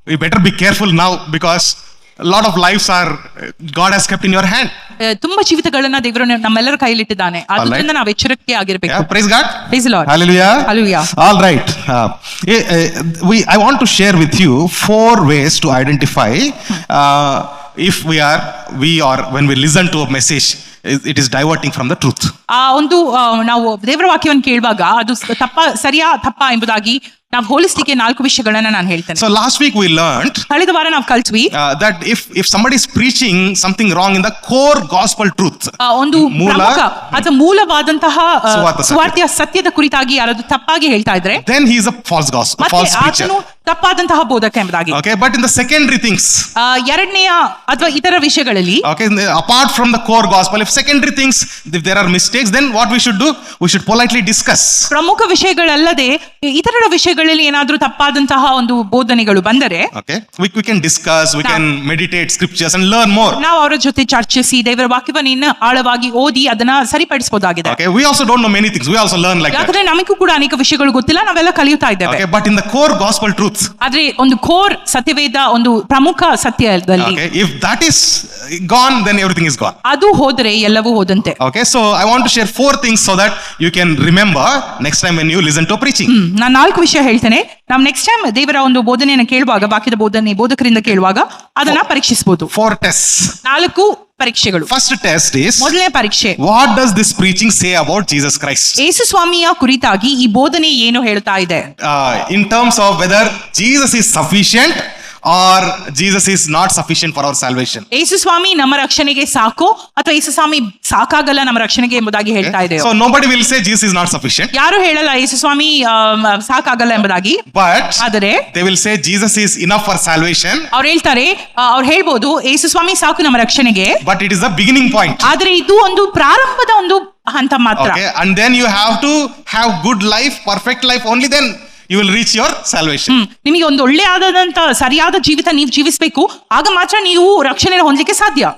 we better be careful now because a lot of lives are God has kept in your hand. ತುಂಬಾ ಜೀವಿತಗಳನ್ನ ದೇವರು ನಮ್ಮೆಲ್ಲರ ಕೈಯಲ್ಲಿಟ್ಟಿದ್ದಾನೆ. ಅದರಿಂದ ನಾವು ಎಚ್ಚರಿಕೆ ಆಗಿರಬೇಕು. Yeah, praise God. Praise the Lord. Hallelujah. Hallelujah. All right. I want to share with you 4 ways to identify if when we listen to a message, it is diverting from the truth. ಆ ಒಂದು ನಾವು ದೇವರ ವಾಕ್ಯವನ್ನು ಕೇಳುವಾಗ ಅದು ಸರಿಯಾ ತಪ್ಪಾ ಎಂಬುದಾಗಿ ನಾವು ಹೋಲಿಸ್ಲಿಕ್ಕೆ 4 ವಿಷಯಗಳನ್ನ ನಾನು ಹೇಳ್ತೇನೆ. So last week we learned, ಕಳೆದ ವಾರ ನಾವು ಕಲಿತ್ವಿ, that if somebody is preaching something wrong in the core gospel truth, ಒಂದು ಪ್ರಮುಖ ಅಥವಾ ಮೂಲವಾದಂತಹ ಸುವಾರ್ತೆಯ ಸತ್ಯದ ಕುರಿತಾಗಿ ಯಾರಾದರೂ ತಪ್ಪಾಗಿ ಹೇಳ್ತಾ ಇದ್ರೆ, then he is a false preacher. ತಪ್ಪಾದಂತಹ ಬೋಧಕ ಎಂಬುದಾಗಿ. Okay, but in the secondary things, ಎರಡನೆಯ ಅಥವಾ ಇತರ ವಿಷಯಗಳಲ್ಲಿ, okay, apart from the core gospel, if secondary things, if there are mistakes, then what we should do, we should politely discuss. ಪ್ರಮುಖ ವಿಷಯಗಳಲ್ಲದೆ ಇತರ ವಿಷಯಗಳಲ್ಲಿ ಏನಾದರೂ ತಪ್ಪಾದಂತಹ ಒಂದು ಬೋಧನೆಗಳು ಬಂದರೆ, okay, we can discuss, we can meditate scriptures and learn more. ನಾವು ಅವರ ಜೊತೆ ಚರ್ಚಿಸಿ ದೇವರ ವಾಕ್ಯವನ್ನು ಇನ್ನು ಆಳವಾಗಿ ಓದಿ ಅದನ್ನ ಸರಿಪಡಿಸಬಹುದಾಗಿದೆ. Okay, we also don't know many things, we also learn like that. ಯಾಕಂದ್ರೆ ನಮಗೂ ಕೂಡ ಅನೇಕ ವಿಷಯಗಳು ಗೊತ್ತಿಲ್ಲ, ನಾವೆಲ್ಲ ಕಲಿಯುತ್ತಾ ಇದ್ದೇವೆ. Okay, but in the core gospel truth, ಆದ್ರೆ ಒಂದು ಕೋರ್ ಸತ್ಯವೇದ, ಒಂದು ಪ್ರಮುಖ ಸತ್ಯದಲ್ಲಿ, okay, if that is gone, then everything is gone. ಅದು ಹೋದರೆ ಎಲ್ಲವೂ ಹೋದಂತೆ. Okay, so I want to share 4 things so that you can remember next time when you listen to preaching. ನಾನು 4 ವಿಷಯ ಹೇಳ್ತೇನೆ. ನಾವು ನೆಕ್ಸ್ಟ್ ಟೈಮ್ ದೇವರ ಒಂದು ಬೋಧನೆಯನ್ನು ಕೇಳುವಾಗ, ವಾಕ್ಯದ ಬೋಧಕರಿಂದ ಕೇಳುವಾಗ ಅದನ್ನ ಪರೀಕ್ಷಿಸಬಹುದು. 4 tests. 4 ಪರೀಕ್ಷೆಗಳು. First test is, ಮೊದಲನೇ ಪರೀಕ್ಷೆ, what does this preaching say about Jesus Christ? ಯೇಸು ಸ್ವಾಮಿಯ ಕುರಿತಾಗಿ ಈ ಬೋಧನೆ ಏನು ಹೇಳ್ತಾ ಇದೆ? In terms of whether Jesus is sufficient or Jesus is not sufficient for our salvation. ಯೇಸು ಸ್ವಾಮಿ ನಮ್ಮ ರಕ್ಷಣೆಗೆ ಸಾಕು ಅಥವಾ ಯೇಸು ಸ್ವಾಮಿ ಸಾಕಾಗಲ್ಲ ನಮ್ಮ ರಕ್ಷಣೆಗೆ ಎಂಬುದಾಗಿ ಹೇಳ್ತಾ ಇದೆ. So nobody will say Jesus is not sufficient. ಯಾರು ಹೇಳಲ್ಲ ಯೇಸು ಸ್ವಾಮಿ ಸಾಕಾಗಲ್ಲ ಎಂಬುದಾಗಿ. But ಆದರೆ they will say Jesus is enough for salvation. ಅವ್ರು ಹೇಳ್ತಾರೆ, ಅವ್ರು ಹೇಳ್ಬೋದು ಯೇಸು ಸ್ವಾಮಿ ಸಾಕು ನಮ್ಮ ರಕ್ಷಣೆಗೆ. But it is the beginning point. ಆದರೆ ಇದು ಒಂದು ಪ್ರಾರಂಭದ ಒಂದು ಹಂತ ಮಾತ್ರ. Okay, and then you have to have good life, perfect life. Only then you will reach your salvation. ನಿಮಗೆ ಒಂದು ಒಳ್ಳೆಯಾದಂತ ಸರಿಯಾದ ಜೀವಿತ ನೀವು ಜೀವಿಸಬೇಕು, ಆಗ ಮಾತ್ರ ನೀವು ರಕ್ಷಣೆ ಹೊಂದಲಿಕ್ಕೆ ಸಾಧ್ಯ.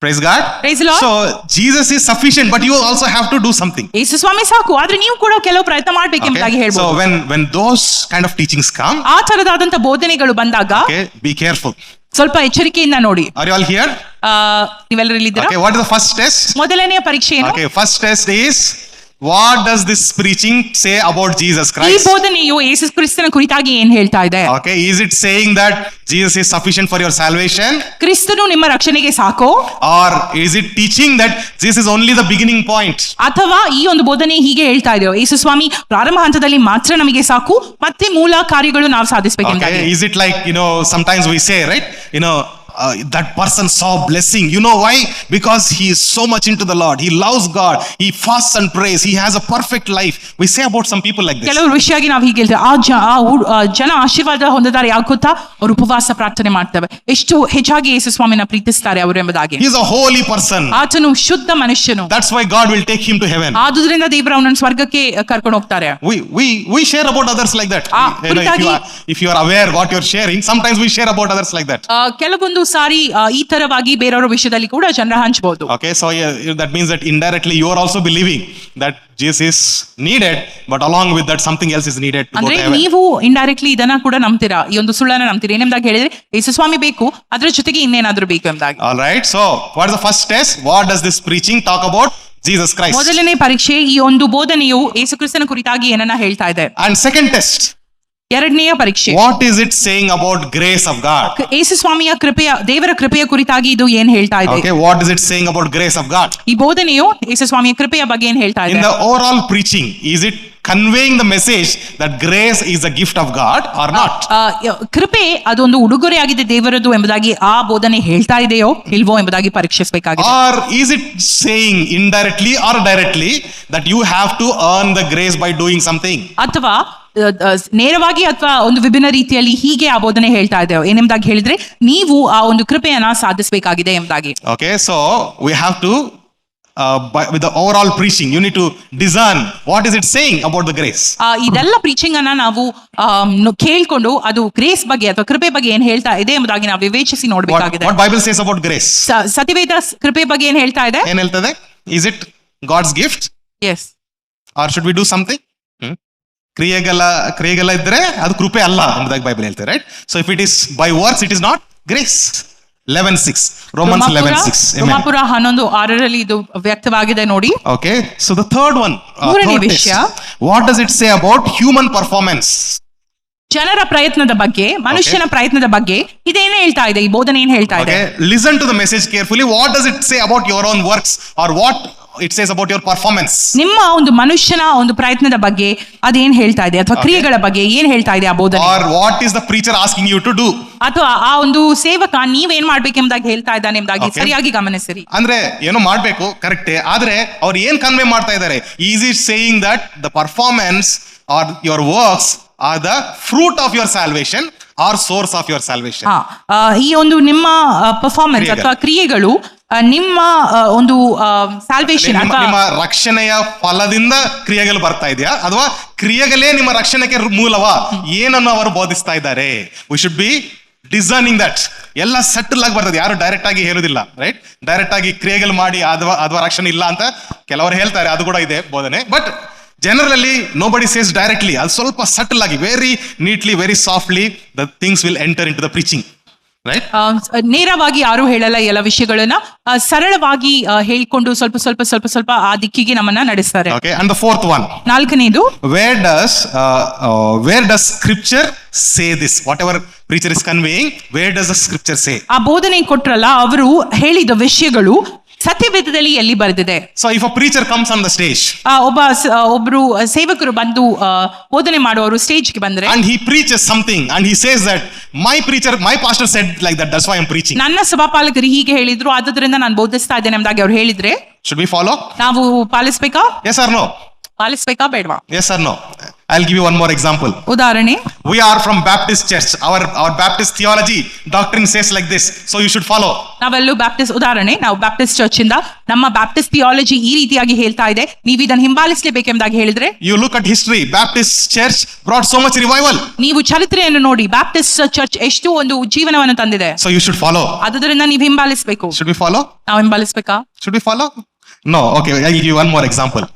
Praise God. Praise the Lord. So Jesus is sufficient, but you also have to do something. ಯೇಸು ಸ್ವಾಮಿ ಸಾಕು, ಆದ್ರೆ ನೀವು ಕೂಡ ಕೆಲವು ಪ್ರಯತ್ನ ಮಾಡ್ಬೇಕೆಂಬುದಾಗಿ Okay? So ಹೇಳ್ಬೋದು. when those kind of teachings come, ಆ ತರದಾದಂತ ಬೋಧನೆಗಳು ಬಂದಾಗ okay, be careful. ಸ್ವಲ್ಪ ಎಚ್ಚರಿಕೆಯಿಂದ ನೋಡಿ. Are you all here? ನೀವೆಲ್ಲರೂ ಇಲ್ಲಿದ್ದೀರಾ? Okay, what is the first test? ಮೊದಲನೆಯ ಪರೀಕ್ಷೆ ಏನು? Okay, first test is, what does this preaching say about Jesus ಈ Christ? ಬೋಧನೆಯು ಯೇಸು ಕ್ರಿಸ್ತನ ಕುರಿತಾಗಿ ಏನ್ ಹೇಳ್ತಾ ಇದೆ? Okay, is it saying that Jesus is sufficient for your salvation? ಕ್ರಿಸ್ತನು ನಿಮ್ಮ ರಕ್ಷಣೆಗೆ ಸಾಕು? Or is it teaching that this is only the beginning point? ಅಥವಾ ಈ ಒಂದು ಬೋಧನೆ ಹೀಗೆ ಹೇಳ್ತಾ ಇದೆಯೋ ಯೇಸು ಸ್ವಾಮಿ ಪ್ರಾರಂಭ ಹಂತದಲ್ಲಿ ಮಾತ್ರ ನಮಗೆ ಸಾಕು, ಮತ್ತೆ ಮೂಲ ಕಾರ್ಯಗಳು ನಾವು ಸಾಧಿಸಬೇಕೆಂಬುದಾಗಿ. Okay, is it like, sometimes we say, right? That person saw blessing. You know why? Because he is so much into the Lord. He loves God. He fasts and prays. He has a perfect life. We say about some people like this. ಕೆಲವರು ವಿಷಯವಾಗಿ ನಾವು ಹೀಗೆ ಹೇಳ್ತೇವೆ, ಜನ ಆಶೀರ್ವಾದ ಹೊಂದಿದ್ದಾರೆ ಯಾಕೆ ಗೊತ್ತಾ? ಅವರು ಉಪವಾಸ ಪ್ರಾರ್ಥನೆ ಮಾಡ್ತೇವೆ, ಎಷ್ಟು ಹೆಚ್ಚಾಗಿ ಯೇಸು ಸ್ವಾಮಿನ ಪ್ರೀತಿಸ್ತಾರೆ ಅವರು ಎಂಬುದಾಗಿ. He is a holy person. ಆತನು ಶುದ್ಧ ಮನುಷ್ಯನು. That's why God will take him to heaven. ಆದುದರಿಂದ ದೇವರು ಅವನನ್ನು ಸ್ವರ್ಗಕ್ಕೆ ಕರ್ಕೊಂಡು ಹೋಗ್ತಾರೆ. We share about others like that. If you are aware what you are sharing, sometimes we share about others like that. ಕೆಲವೊಂದು ಸಾರಿ ಈ ತರವಾಗಿ ಬೇರೆಯವರ ವಿಷಯದಲ್ಲಿ ಕೂಡ ಜನರ ಹಂಚಬಹುದು. Okay, so that means that indirectly you are also believing that Jesus is needed, but along with that something else is needed to go to heaven. ನೀವು ಇಂಡೈರೆಕ್ಟ್ಲಿ ಇದನ್ನ ಕೂಡ ನಂಬ್ತೀರಾ, ಈ ಒಂದು ಸುಳ್ಳನ್ನ ನಂಬ್ತೀರಾ. ಏನೆಂದಾಗ ಹೇಳಿದ್ರೆ ಯೇಸು ಸ್ವಾಮಿ ಬೇಕು, ಅದರ ಜೊತೆಗೆ ಇನ್ನೇನಾದ್ರೂ ಬೇಕು ಎಂಬುದಾಗಿ. All right, so what is the first test? What does this preaching talk about Jesus Christ? ಮೊದಲನೇ ಪರೀಕ್ಷೆ, ಈ ಒಂದು ಬೋಧನೆಯು ಯೇಸು ಕ್ರಿಸ್ತನ ಕುರಿತಾಗಿ ಏನನ್ನ ಹೇಳ್ತಾ ಇದೆ. And second test, ಎರಡನೆಯ ಪರೀಕ್ಷೆ, what is it saying about grace of God? ಯೇಸು ಸ್ವಾಮಿಯ ಕೃಪೆಯ, ದೇವರ ಕೃಪೆಯ ಕುರಿತಾಗಿ ಇದು ಏನ್ ಹೇಳ್ತಾ ಇದೆ? Okay, what is it saying about grace of God? ಈ ಬೋಧನೆಯು ಯೇಸು ಸ್ವಾಮಿಯ ಕೃಪೆಯ ಬಗ್ಗೆ ಏನ್ ಹೇಳ್ತಾ ಇದೆ? In the overall preaching, is it conveying the message that grace is a gift of God or not? ಕೃಪೆ ಅದೊಂದು ಉಡುಗೊರೆಯಾಗಿದೆ ದೇವರದು ಎಂಬುದಾಗಿ ಆ ಬೋಧನೆ ಹೇಳ್ತಾ ಇದೆಯೋ ಇಲ್ವೋ ಎಂಬುದಾಗಿ ಪರೀಕ್ಷಿಸಬೇಕಾಗಿದೆ. Or is it saying indirectly or directly that you have to earn the grace by doing something? ಅಥವಾ ನೇರವಾಗಿ ಅಥವಾ ಒಂದು ವಿಭಿನ್ನ ರೀತಿಯಲ್ಲಿ ಹೀಗೆ ಆ ಬೋಧನೆ ಹೇಳ್ತಾ ಇದ್ದೇವೆ ಏನೆಂಬುದಾಗಿ ಹೇಳಿದ್ರೆ ನೀವು ಆ ಒಂದು ಕೃಪೆಯನ್ನ ಸಾಧಿಸಬೇಕಾಗಿದೆ ಎಂಬುದಾಗಿ. Okay, so we have to with the overall preaching you need to discern what is it saying about the grace. ಇದೆಲ್ಲ ಪ್ರೀಚಿಂಗ್ ಅನ್ನ ನಾವು ಕೇಳ್ಕೊಂಡು ಅದು ಗ್ರೇಸ್ ಬಗ್ಗೆ ಅಥವಾ ಕೃಪೆ ಬಗ್ಗೆ ಏನ್ ಹೇಳ್ತಾ ಇದೆ ಎಂಬುದಾಗಿ ನಾವು ವಿವೇಚಿಸಿ ನೋಡಬೇಕಾಗಿದೆ. What Bible says about grace? ಸತ್ಯವೇದ ಕೃಪೆ ಬಗ್ಗೆ ಏನ್ ಹೇಳ್ತಾ ಇದೆ? ಏನ್ ಹೇಳ್ತದೆ? Is it God's gift? Yes. Or should we do something? ಕ್ರಿಯೆಗೆಲ್ಲ ಇದ್ರೆ ಅದು ಕೃಪೆ ಅಲ್ಲ ಎಂಬುದಾಗಿ ಬೈಬಲ್ ಹೇಳ್ತಾರೆ, right? So if it is by works it is not grace. 11:6 Romans 11:6. ರೋಮಾಪುರ 11:6 ಇದು ವ್ಯಕ್ತವಾಗಿದೆ ನೋಡಿ. Okay, so the third one, ಮೂರನೇ ವಿಷಯ, what does it say about human performance? ಜನರ ಪ್ರಯತ್ನದ ಬಗ್ಗೆ, ಮನುಷ್ಯನ ಪ್ರಯತ್ನದ ಬಗ್ಗೆ ಇದೇನೇ ಹೇಳ್ತಾ ಇದೆ, ಈ ಬೋಧನೆ ಏನ್ ಹೇಳ್ತಾ ಇದೆ? Listen to the message carefully. What does it say about your own works, or what it says about your performance? ನಿಮ್ಮ ಒಂದು ಮನುಷ್ಯನ ಒಂದು ಪ್ರಯತ್ನದ ಬಗ್ಗೆ ಅದೇನ್ ಹೇಳ್ತಾ ಇದೆ, ಅಥವಾ ಕ್ರಿಯೆಗಳ ಬಗ್ಗೆ ಏನ್ ಹೇಳ್ತಾ ಇದೆ ಆ ಬೋಧನೆ? Or what is the preacher asking you to do? ಅಥವಾ ಆ ಒಂದು ಸೇವಕ ನೀವೇನ್ ಮಾಡ್ಬೇಕೆಂಬುದಾಗಿ ಹೇಳ್ತಾ ಇದ್ದಾನೆ ಎಂಬುದಾಗಿ ಸರಿಯಾಗಿ ಗಮನಿಸಿರಿ. ಅಂದ್ರೆ ಏನೋ ಮಾಡ್ಬೇಕು, ಕರೆಕ್ಟೇ, ಆದ್ರೆ ಅವ್ರು ಏನ್ ಕನ್ವೆ ಮಾಡ್ತಾ ಇದ್ದಾರೆ? Is it saying that the performance or your works are the fruit of your salvation or source of your salvation? ಈ ಒಂದು ನಿಮ್ಮ ಪರ್ಫಾರ್ಮೆನ್ಸ್ ಅಥವಾ ಕ್ರಿಯೆಗಳು ನಿಮ್ಮ ಒಂದು ಸ್ಯಾಲ್ವೇಷನ್ ಅಥವಾ ನಿಮ್ಮ ರಕ್ಷಣೆಯ ಫಲದಿಂದ ಕ್ರಿಯೆಗಳು ಬರ್ತಾ ಇದೆಯಾ, ಅಥವಾ ಕ್ರಿಯೆಗಳೇ ನಿಮ್ಮ ರಕ್ಷಣೆಗೆ ಮೂಲವಾ? ಏನನ್ನು ಅವರು ಬೋಧಿಸ್ತಾ ಇದ್ದಾರೆ? We should be discerning that. ಎಲ್ಲ ಸೆಟಲ್ ಆಗಿ ಬರ್ತದೆ, ಯಾರು ಡೈರೆಕ್ಟ್ ಆಗಿ ಹೇಳುದಿಲ್ಲ, ರೈಟ್? ಡೈರೆಕ್ಟ್ ಆಗಿ ಕ್ರಿಯೆಗಳು ಮಾಡಿ ಅಥವಾ ರಕ್ಷಣೆ ಇಲ್ಲ ಅಂತ ಕೆಲವರು ಹೇಳ್ತಾರೆ, ಅದು ಕೂಡ ಇದೆ ಬೋಧನೆ. But generally nobody says directly. ಅದು ಸ್ವಲ್ಪ ಸಟಲ್ ಆಗಿ, very neatly, very softly the things will enter into the preaching, right? ನೇರವಾಗಿ ಯಾರು ಹೇಳಲ್ಲ, ಎಲ್ಲ ವಿಷಯಗಳನ್ನ ಸರಳವಾಗಿ ಹೇಳಿಕೊಂಡು ಸ್ವಲ್ಪ ಆ ದಿಕ್ಕಿಗೆ ನಮ್ಮನ್ನ ನಡೆಸ್ತಾರೆ. Okay, and the fourth one, ನಾಲ್ಕನೇದು, where does scripture say this? Whatever preacher is conveying, where does the scripture say? ಆ ಬೋಧನೆ ಕೊಟ್ರಲ್ಲ, ಅವರು ಹೇಳಿದ ವಿಷಯಗಳು ಸತ್ಯವೇದದಲ್ಲಿ ಎಲ್ಲಿ ಬರೆದಿದೆ. So if a preacher comes on the stage ಒಬ್ರು ಸೇವಕರು ಬಂದು ಬೋಧನೆ ಮಾಡುವವರು ಸ್ಟೇಜ್ಗೆ ಬಂದ್ರೆ, and he preaches something and he says that my pastor said like that, that's why I'm preaching. ನನ್ನ ಸಭಾಪಾಲಕರು ಹೀಗೆ ಹೇಳಿದ್ರು, ಆದ್ರಿಂದ ನಾನು ಬೋಧಿಸ್ತಾ ಇದ್ದೇನೆ ಎಂಬುದಾಗಿ ಅವ್ರು ಹೇಳಿದ್ರೆ, should we follow? ನಾವು ಪಾಲಿಸ್ಬೇಕಾ? Yes or no? ಪಾಲಿಸ್ಬೇಕಾ ಬೇಡವಾ? Yes or no? I'll give you one more example. ಉದಾಹರಣೆ, We are from Baptist church. Our Baptist theology doctrine says like this, so you should follow. ನಾವೆಲ್ಲೂ ಬ್ಯಾಪ್ಟಿಸ್ಟ್, ಉದಾಹರಣೆ, ನಾವು ಬ್ಯಾಪ್ಟಿಸ್ಟ್ ಚರ್ಚ್ ಇಂದ ನಮ್ಮ ಬ್ಯಾಪ್ಟಿಸ್ಟ್ ಥಿಯಾಲಜಿ ಈ ರೀತಿಯಾಗಿ ಹೇಳ್ತಾ ಇದೆ, ನೀವು ಇದನ್ನು ಹಿಂಬಾಲಿಸಲೇಬೇಕೆಂಬುದಾಗಿ ಹೇಳಿದ್ರೆ, You look at history, Baptist church brought so much revival, ನೀವು ಚರಿತ್ರೆಯನ್ನು ನೋಡಿ, ಬ್ಯಾಪ್ಟಿಸ್ಟ್ ಚರ್ಚ್ ಎಷ್ಟು ಒಂದು ಜೀವನವನ್ನು ತಂದಿದೆ, so you should follow. ಆದ್ರಿಂದ ನೀವು ಹಿಂಬಾಲಿಸಬೇಕು. Should we follow? ನಾವು ಹಿಂಬಾಲಿಸಬೇಕಾ? Should we follow? No. Okay, I'll give you one more example.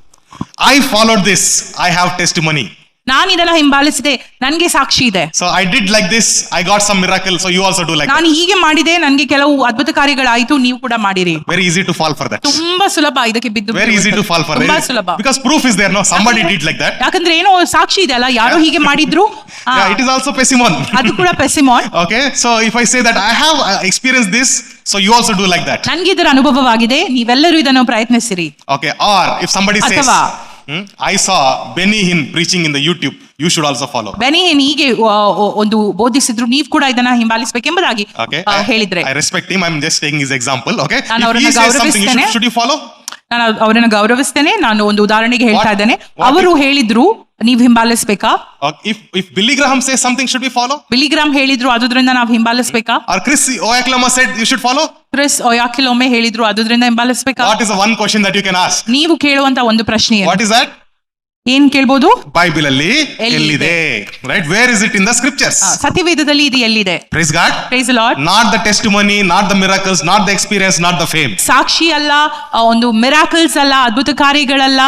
I followed this, I have testimony. ನಾನು ಇದನ್ನ ಹಿಂಬಾಲಿಸಿದೆ, ನನ್ಗೆ ಸಾಕ್ಷಿ ಇದೆ. So I did like this, I got some miracle, so you also do like ನಾನು that. ಹೀಗೆ ಮಾಡಿದೆ, ನನ್ಗೆ ಕೆಲವು ಅದ್ಭುತ ಕಾರ್ಯಗಳಾಯಿತು, ನೀವು ಕೂಡ ಮಾಡಿರಿ. Very easy to fall for that. ತುಂಬಾ ಸುಲಭ ಇದಕ್ಕೆ ಬಿದ್ದು. Very easy to fall for ತುಂಬಾ that. ಸುಲಭ. Because proof is there, no? Somebody did like that. ಯಾಕಂದ್ರೆ ಏನೋ ಸಾಕ್ಷಿ ಇದೆ ಅಲ್ಲ, ಯಾರೋ ಹೀಗೆ ಮಾಡಿದ್ರು. Yeah, it is also persimmon. ಅದು ಕೂಡ ಪೆಸಿಮಾನ್. Okay, so if I say that I have experienced this, so you also do like that. ನನ್ಗೆ ಇದರ ಅನುಭವವಾಗಿದೆ, ನೀವೆಲ್ಲರೂ ಇದನ್ನು ಪ್ರಯತ್ನಿಸಿರಿ. Okay, or if somebody says, ಅಥವಾ I saw Benny Hinn preaching in the YouTube, you should also follow. ಬೆನಿ ಹೀಗೆ ಒಂದು ಬೋಧಿಸಿದ್ರು, ನೀವು ಕೂಡ ಇದನ್ನ ಹಿಂಬಾಲಿಸಬೇಕೆಂಬುದಾಗಿ ಹೇಳಿದ್ರೆ, I respect him, I'm just taking his example. Okay, ನಾನು if ಅವರನ್ನ he says something, ಗೌರವಿಸ್ತೇನೆ. should you follow? ನಾನು ಅವರನ್ನು ಗೌರವಿಸ್ತೇನೆ. ನಾನು ಒಂದು ಉದಾಹರಣೆಗೆ ಹೇಳ್ತಾ ಇದ್ದೇನೆ, ಅವರು ಹೇಳಿದ್ರು, ನೀವು ಹಿಂಬಾಲಿಸಬೇಕಾ? If Billy Graham says something, should we follow? ಬಿಲಿಗ್ರಾಮ್ ಹೇಳಿದ್ರು, ಆದ್ರಿಂದ ನಾವು ಹಿಂಬಾಲಿಸಬೇಕಾ? Or Chris Oyaklama said you should follow? Chris ಒಯಾಕಿಲೊಮ್ಮೆ ಹೇಳಿದ್ರು, ಆದ್ರಿಂದ ಹಿಂಬಾಲಿಸಬೇಕಾ? What is the one question that you can ask? ನೀವು ಕೇಳುವಂತ ಒಂದು ಪ್ರಶ್ನೆ ಏನು? What is that? ಏನ್ ಕೇಳ್ಬೋದು? Bible ಅಲ್ಲಿ ಎಲ್ಲಿದೆ? Right, where is it in the scriptures? ಸತ್ಯವೇದದಲ್ಲಿ ಇದು ಎಲ್ಲಿದೆ? Praise God. Praise the Lord. Not the testimony, not the miracles, not the experience, not the fame. ಸಾಕ್ಷಿ ಅಲ್ಲ, ಒಂದು ಮಿರಾಕಲ್ಸ್ ಅಲ್ಲ, ಅದ್ಭುತ ಕಾರ್ಯಗಳಲ್ಲ.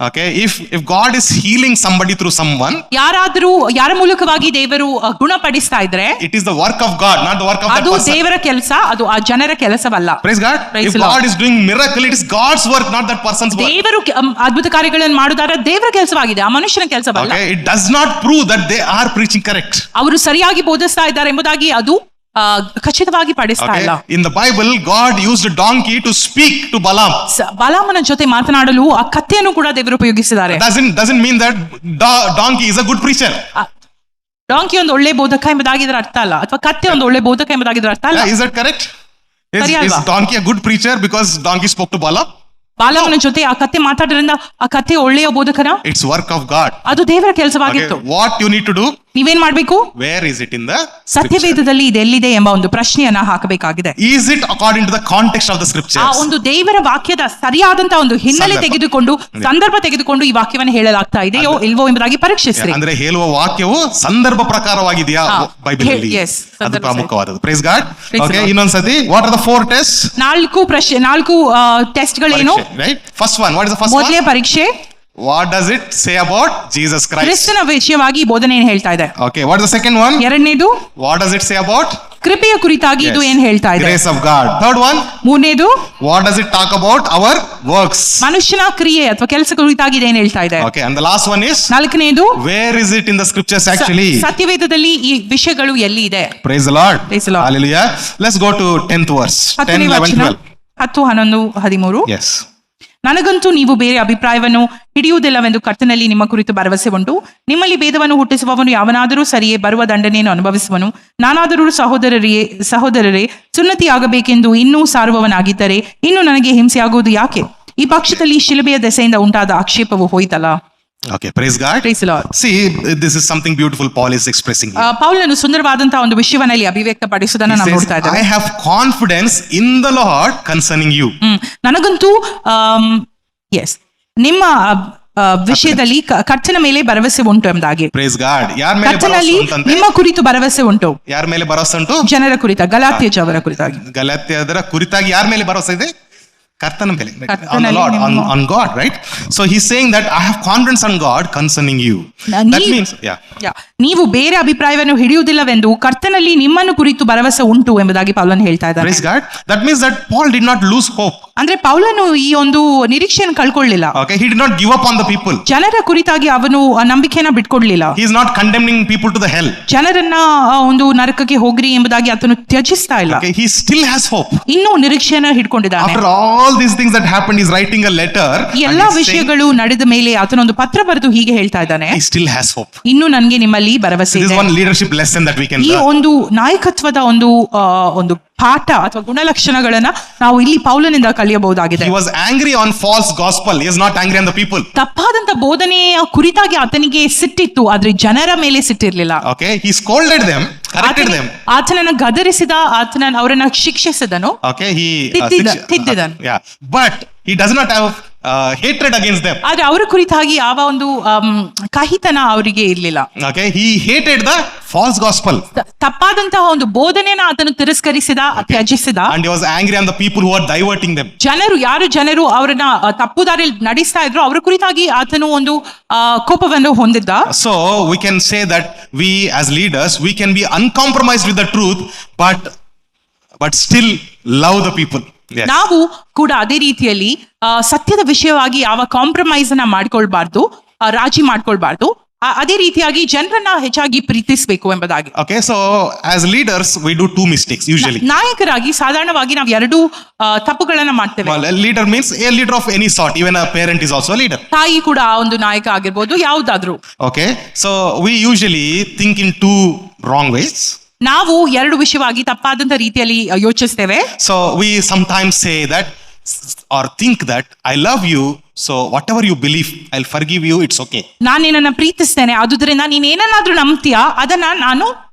Okay, if God is healing somebody through someone, ಯಾರಾದ್ರೂ ಯಾರ ಮೂಲಕವಾಗಿ ದೇವರು ಗುಣಪಡಿಸ್ತಾ ಇದ್ರೆ, it is the work of God, not the work of that ಅದು person. ದೇವರ ಕೆಲಸ, ಅದು ಆ ಜನರ ಕೆಲಸವಲ್ಲ. Praise God. Praise If the Lord. God is doing miracle, it is God's work, not that person's work. ದೇವರು ಅದ್ಭುತ ಕಾರ್ಯಗಳನ್ನು ಮಾಡುತ್ತಾರೆ, ದೇವರ ಕೆಲಸವಾಗಿದೆ, ಆ ಮನುಷ್ಯನ ಕೆಲಸವಲ್ಲ. Okay, it does not prove that they are preaching correct. ಅವರು ಸರಿಯಾಗಿ ಬೋಧಿಸ್ತಾ ಇದ್ದಾರೆ ಎಂಬುದಾಗಿ ಅದು ಖಚಿತವಾಗಿ ಪಡಿಸ್ತಾ ಇಲ್ಲ. Okay, in the Bible, God used a donkey to speak to Balaam. ಬಲಾಮನ ಜೊತೆ ಮಾತನಾಡಲು ಆ ಕತ್ತೆಯನ್ನು ಕೂಡ ದೇವರು ಉಪಯೋಗಿಸಿದ್ದಾರೆ. Doesn't mean that donkey is a good preacher. Donkey ಒಂದು ಒಳ್ಳೆ ಬೋಧಕ ಎಂಬುದಾಗಿದ್ರ ಅರ್ಥ ಅಲ್ಲ, ಅಥವಾ ಕತ್ತೆ ಒಂದು ಒಳ್ಳೆ ಬೋಧಕ ಎಂಬುದಾಗಿದ್ರ ಅರ್ಥ ಅಲ್ಲ. Is that correct? Is donkey a good preacher because donkey spoke to Balaam? ಬಾಲಮನ ಜೊತೆ ಆ ಕತ್ತೆ ಮಾತಾಡೋದ್ರಿಂದ ಆ ಕತ್ತೆ ಒಳ್ಳೆಯ ಬೋಧಕನ? It's work of God. ಅದು ದೇವರ ಕೆಲಸವಾಗಿತ್ತು. What you need to do? ನೀವೇನ್ ಮಾಡ್ಬೇಕು? Where is it in the ಸತ್ಯವೇದದಲ್ಲಿ ಇದೆಲ್ಲಿದೆ ಎಂಬ ಒಂದು ಪ್ರಶ್ನೆಯನ್ನ ಹಾಕಬೇಕಾಗಿದೆ. Is it according to the context of the scriptures? ಆ ಒಂದು ದೇವರ ವಾಕ್ಯದ ಸರಿಯಾದಂತ ಒಂದು ಹಿನ್ನೆಲೆ ತೆಗೆದುಕೊಂಡು, ಸಂದರ್ಭ ತೆಗೆದುಕೊಂಡು ಈ ವಾಕ್ಯವನ್ನು ಹೇಳಲಾಗ್ತಾ ಇದೆಯೋ ಇಲ್ವೋ ಎಂಬುದಾಗಿ ಪರೀಕ್ಷಿಸ್ರಿ. ಅಂದ್ರೆ ಹೇಳುವ ವಾಕ್ಯವು ಸಂದರ್ಭ ಪ್ರಕಾರವಾಗಿದೆಯಾ ಬೈಬಲ್ ಅಲ್ಲಿ? ಅದು ಪ್ರಮುಖವಾದದ್ದು. Praise God. Okay, ಇನ್ನೊಂದ್ಸತಿ, what are the 4 tests? 4 test ಗಳೇನು? Right, first one, what is the first one? ಮೊದಲನೇ ಪರೀಕ್ಷೆ, what does it say about Jesus Christ? ಕ್ರಿಸ್ತನ ವಿಷಯವಾಗಿ ಬೋಧನೆ ಏನು ಹೇಳ್ತಾ ಇದೆ? Okay, what is the second one? ಎರಡನೇದು, what does it say about? ಕೃಪೆಯ ಕುರಿತಾಗಿ ಇದು ಏನು ಹೇಳ್ತಾ ಇದೆ? Grace of God. Third one, ಮೂರನೇದು, what does it talk about? Our works. ಮನುಷ್ಯನ ಕ್ರಿಯೆ ಅಥವಾ ಕೆಲಸ ಕುರಿತಾಗಿ ಇದು ಏನು ಹೇಳ್ತಾ ಇದೆ? Okay, and the last one is, ನಾಲ್ಕನೇದು, where is it in the scriptures actually? ಸತ್ಯವೇದದಲ್ಲಿ ಈ ವಿಷಯಗಳು ಎಲ್ಲಿ ಇದೆ? Praise the Lord. Praise the Lord. Hallelujah. Let's go to 10th verse. 10, 11, 12. 10, 11, 13. Yes. ನನಗಂತೂ ನೀವು ಬೇರೆ ಅಭಿಪ್ರಾಯವನ್ನು ಹಿಡಿಯುವುದಿಲ್ಲವೆಂದು ಕರ್ತನಲ್ಲಿ ನಿಮ್ಮ ಕುರಿತು ಭರವಸೆ ಉಂಟು. ನಿಮ್ಮಲ್ಲಿ ಭೇದವನ್ನು ಹುಟ್ಟಿಸುವವನು ಯಾವನಾದರೂ ಸರಿಯೇ ಬರುವ ದಂಡನೆಯನ್ನು ಅನುಭವಿಸುವನು. ನಾನಾದರೂ ಸಹೋದರರೇ ಸುನ್ನತಿಯಾಗಬೇಕೆಂದು ಇನ್ನೂ ಸಾರುವವನಾಗಿದ್ದರೆ ಇನ್ನು ನನಗೆ ಹಿಂಸೆಯಾಗುವುದು ಯಾಕೆ? ಈ ಪಕ್ಷದಲ್ಲಿ ಶಿಲುಬೆಯ ದೆಸೆಯಿಂದ ಉಂಟಾದ ಆಕ್ಷೇಪವು ಹೋಯ್ತಲ್ಲ. Okay, praise God. Praise the Lord. See, this is something beautiful Paul is expressing here. ಪೌಲನು ಸುಂದರವಾದಂತ ಒಂದು ವಿಷಯವನ್ನು ಅಭಿವ್ಯಕ್ತಪಡಿಸುವುದನ್ನು ನಾವು ನೋಡ್ತಾ ಇದ್ದೇವೆ. I have confidence in the Lord concerning you. ನನಗಂತೂ ನಿಮ್ಮ ವಿಷಯದಲ್ಲಿ ಕರ್ತನ ಮೇಲೆ ಭರವಸೆ ಉಂಟು ಎಂಬುದಾಗಿ. Praise God. ಯಾರ ಮೇಲೆ ಭರವಸೆ ಉಂಟಂತೆ? ನಿಮ್ಮ ಕುರಿತು ಭರವಸೆ ಉಂಟು. ಯಾರ ಮೇಲೆ ಭರವಸೆ ಉಂಟು? ಜನರ ಕುರಿತ, ಗಲಾತ್ಯಜವರ ಕುರಿತಾಗಿ. ಗಲಾತ್ಯದರ ಕುರಿತಾಗಿ ಯಾರ ಮೇಲೆ ಭರವಸೆ ಇದೆ? ಕರ್ತನ ಮೇಲೆ, on the Lord, on God, right? So he's saying that I have confidence on God concerning you. That means, ನೀವು ಬೇರೆ ಅಭಿಪ್ರಾಯವನ್ನು ಹಿಡಿಯುವುದಿಲ್ಲವೆಂದು ಕರ್ತನಲ್ಲಿ ನಿಮ್ಮನ್ನು ಕುರಿತು ಭರವಸೆ ಉಂಟು ಎಂಬುದಾಗಿ ಪೌಲನು ಹೇಳ್ತಾ ಇದ್ದಾನೆ. Praise God. That means that Paul did not lose hope. ಅಂದ್ರೆ ಪೌಲನು ಈ ಒಂದು ನಿರೀಕ್ಷೆಯನ್ನು ಕಳ್ಕೊಳ್ಳಿಲ್ಲ. Okay, he did not give up on the people. ಜನರ ಕುರಿತಾಗಿ ಅವನು ಆ ನಂಬಿಕೆಯನ್ನ ಬಿಟ್ಕೊಡ್ಲಿಲ್ಲ. He is not condemning people to the hell. ಜನರನ್ನ ಒಂದು ನರಕಕ್ಕೆ ಹೋಗ್ರಿ ಎಂಬುದಾಗಿ ಆತನು ತ್ಯಜಿಸ್ತಾ ಇಲ್ಲ. Okay, he still has hope. ಇನ್ನೂ ನಿರೀಕ್ಷೆಯನ್ನ ಹಿಡ್ಕೊಂಡಿದ್ದಾನೆ. After all these things that happened, he is writing a letter. ಎಲ್ಲಾ ವಿಷಯಗಳು ನಡೆದ ಮೇಲೆ ಆತನೊಂದು ಪತ್ರ ಬರೆದು ಹೀಗೆ ಹೇಳ್ತಾ ಇದ್ದಾನೆ, he still has hope. ಇನ್ನು ನನಗೆ ನಿಮ್ಮಲ್ಲಿ ಭರವಸೆ This ಇದೆ. is one leadership lesson that we can ಈ learn. ಒಂದು ನಾಯಕತ್ವದ ಒಂದು ಪಾಠ ಅಥವಾ ಗುಣಲಕ್ಷಣಗಳನ್ನ ನಾವು ಇಲ್ಲಿ ಪೌಲನಿಂದ ಕಲಿಯಬಹುದಾಗಿದೆ. He was angry on false gospel. He is not angry on the people. ತಪ್ಪಾದಂತ ಬೋಧನೆಯ ಕುರಿತಾಗಿ ಆತನಿಗೆ ಸಿಟ್ಟಿತ್ತು, ಆದ್ರೆ ಜನರ ಮೇಲೆ ಸಿಟ್ಟಿರ್ಲಿಲ್ಲ. Okay, he scolded them, corrected them. ಆತನನ್ನ ಗದರಿಸಿದ, ಅವರನ್ನ ಶಿಕ್ಷಿಸಿದನು. Okay, he ತಿದ್ದಿದನು. yeah, but he does not have hatred against them. ಆದ್ರೆ ಅವರ ಕುರಿತಾಗಿ ಯಾವ ಒಂದು ಕಹಿತನ ಅವರಿಗೆ ಇರ್ಲಿಲ್ಲ. Okay, he hated the false gospel. ತಪ್ಪಾದಂತಹ ಒಂದು ಬೋಧನೆಯನ್ನ ಆತನು ತಿರಸ್ಕರಿಸಿದ, ತ್ಯಜಿಸಿದ. And he was angry on the people who are diverting them. ಜನರು ಅವರನ್ನ ತಪ್ಪು ದಾರಿಯಲ್ಲಿ ನಡೆಸ್ತಾ ಇದ್ರು, ಅವರ ಕುರಿತಾಗಿ ಆತನು ಒಂದು ಕೋಪವನ್ನು ಹೊಂದಿದ್ದ. So we can say that we as leaders, we can be uncompromised with the truth, but still love the people. Yes. ನಾವು ಕೂಡ ಅದೇ ರೀತಿಯಲ್ಲಿ ಸತ್ಯದ ವಿಷಯವಾಗಿ ಯಾವ ಕಾಂಪ್ರಮೈಸ್ ಅನ್ನ ಮಾಡ್ಕೊಳ್ಬಾರ್ದು, ರಾಜಿ ಮಾಡ್ಕೊಳ್ಬಾರ್ದು. ಅದೇ ರೀತಿಯಾಗಿ ಜನರನ್ನ ಹೆಚ್ಚಾಗಿ ಪ್ರೀತಿಸಬೇಕು ಎಂಬುದಾಗಿ. Okay, so as leaders we do two mistakes usually. ನಾಯಕರಾಗಿ ಸಾಧಾರಣವಾಗಿ ನಾವು ಎರಡು ತಪ್ಪುಗಳನ್ನ ಮಾಡ್ತೇವೆ. Well, a leader means a leader of any sort. Even a parent is also a leader. ತಾಯಿ ಕೂಡ ಒಂದು ನಾಯಕ ಆಗಿರ್ಬೋದು, ಯಾವುದಾದ್ರೂ. Okay, so we usually think in two wrong ways. ನಾವು ಎರಡು ವಿಷಯವಾಗಿ ತಪ್ಪಾದಂತ ರೀತಿಯಲ್ಲಿ ಯೋಚಿಸ್ತೇವೆ. So we sometimes say that or think that I love you, so whatever you believe I'll forgive you, it's okay. ನಾನು ನಿನ್ನನ್ನ ಪ್ರೀತಿಸ್ತೇನೆ, ಆದುದರಿಂದ ನೀನ್ ಏನನ್ನಾದ್ರೂ ನಂಬ್ತೀಯಾ ಅದನ್ನ ನಾನು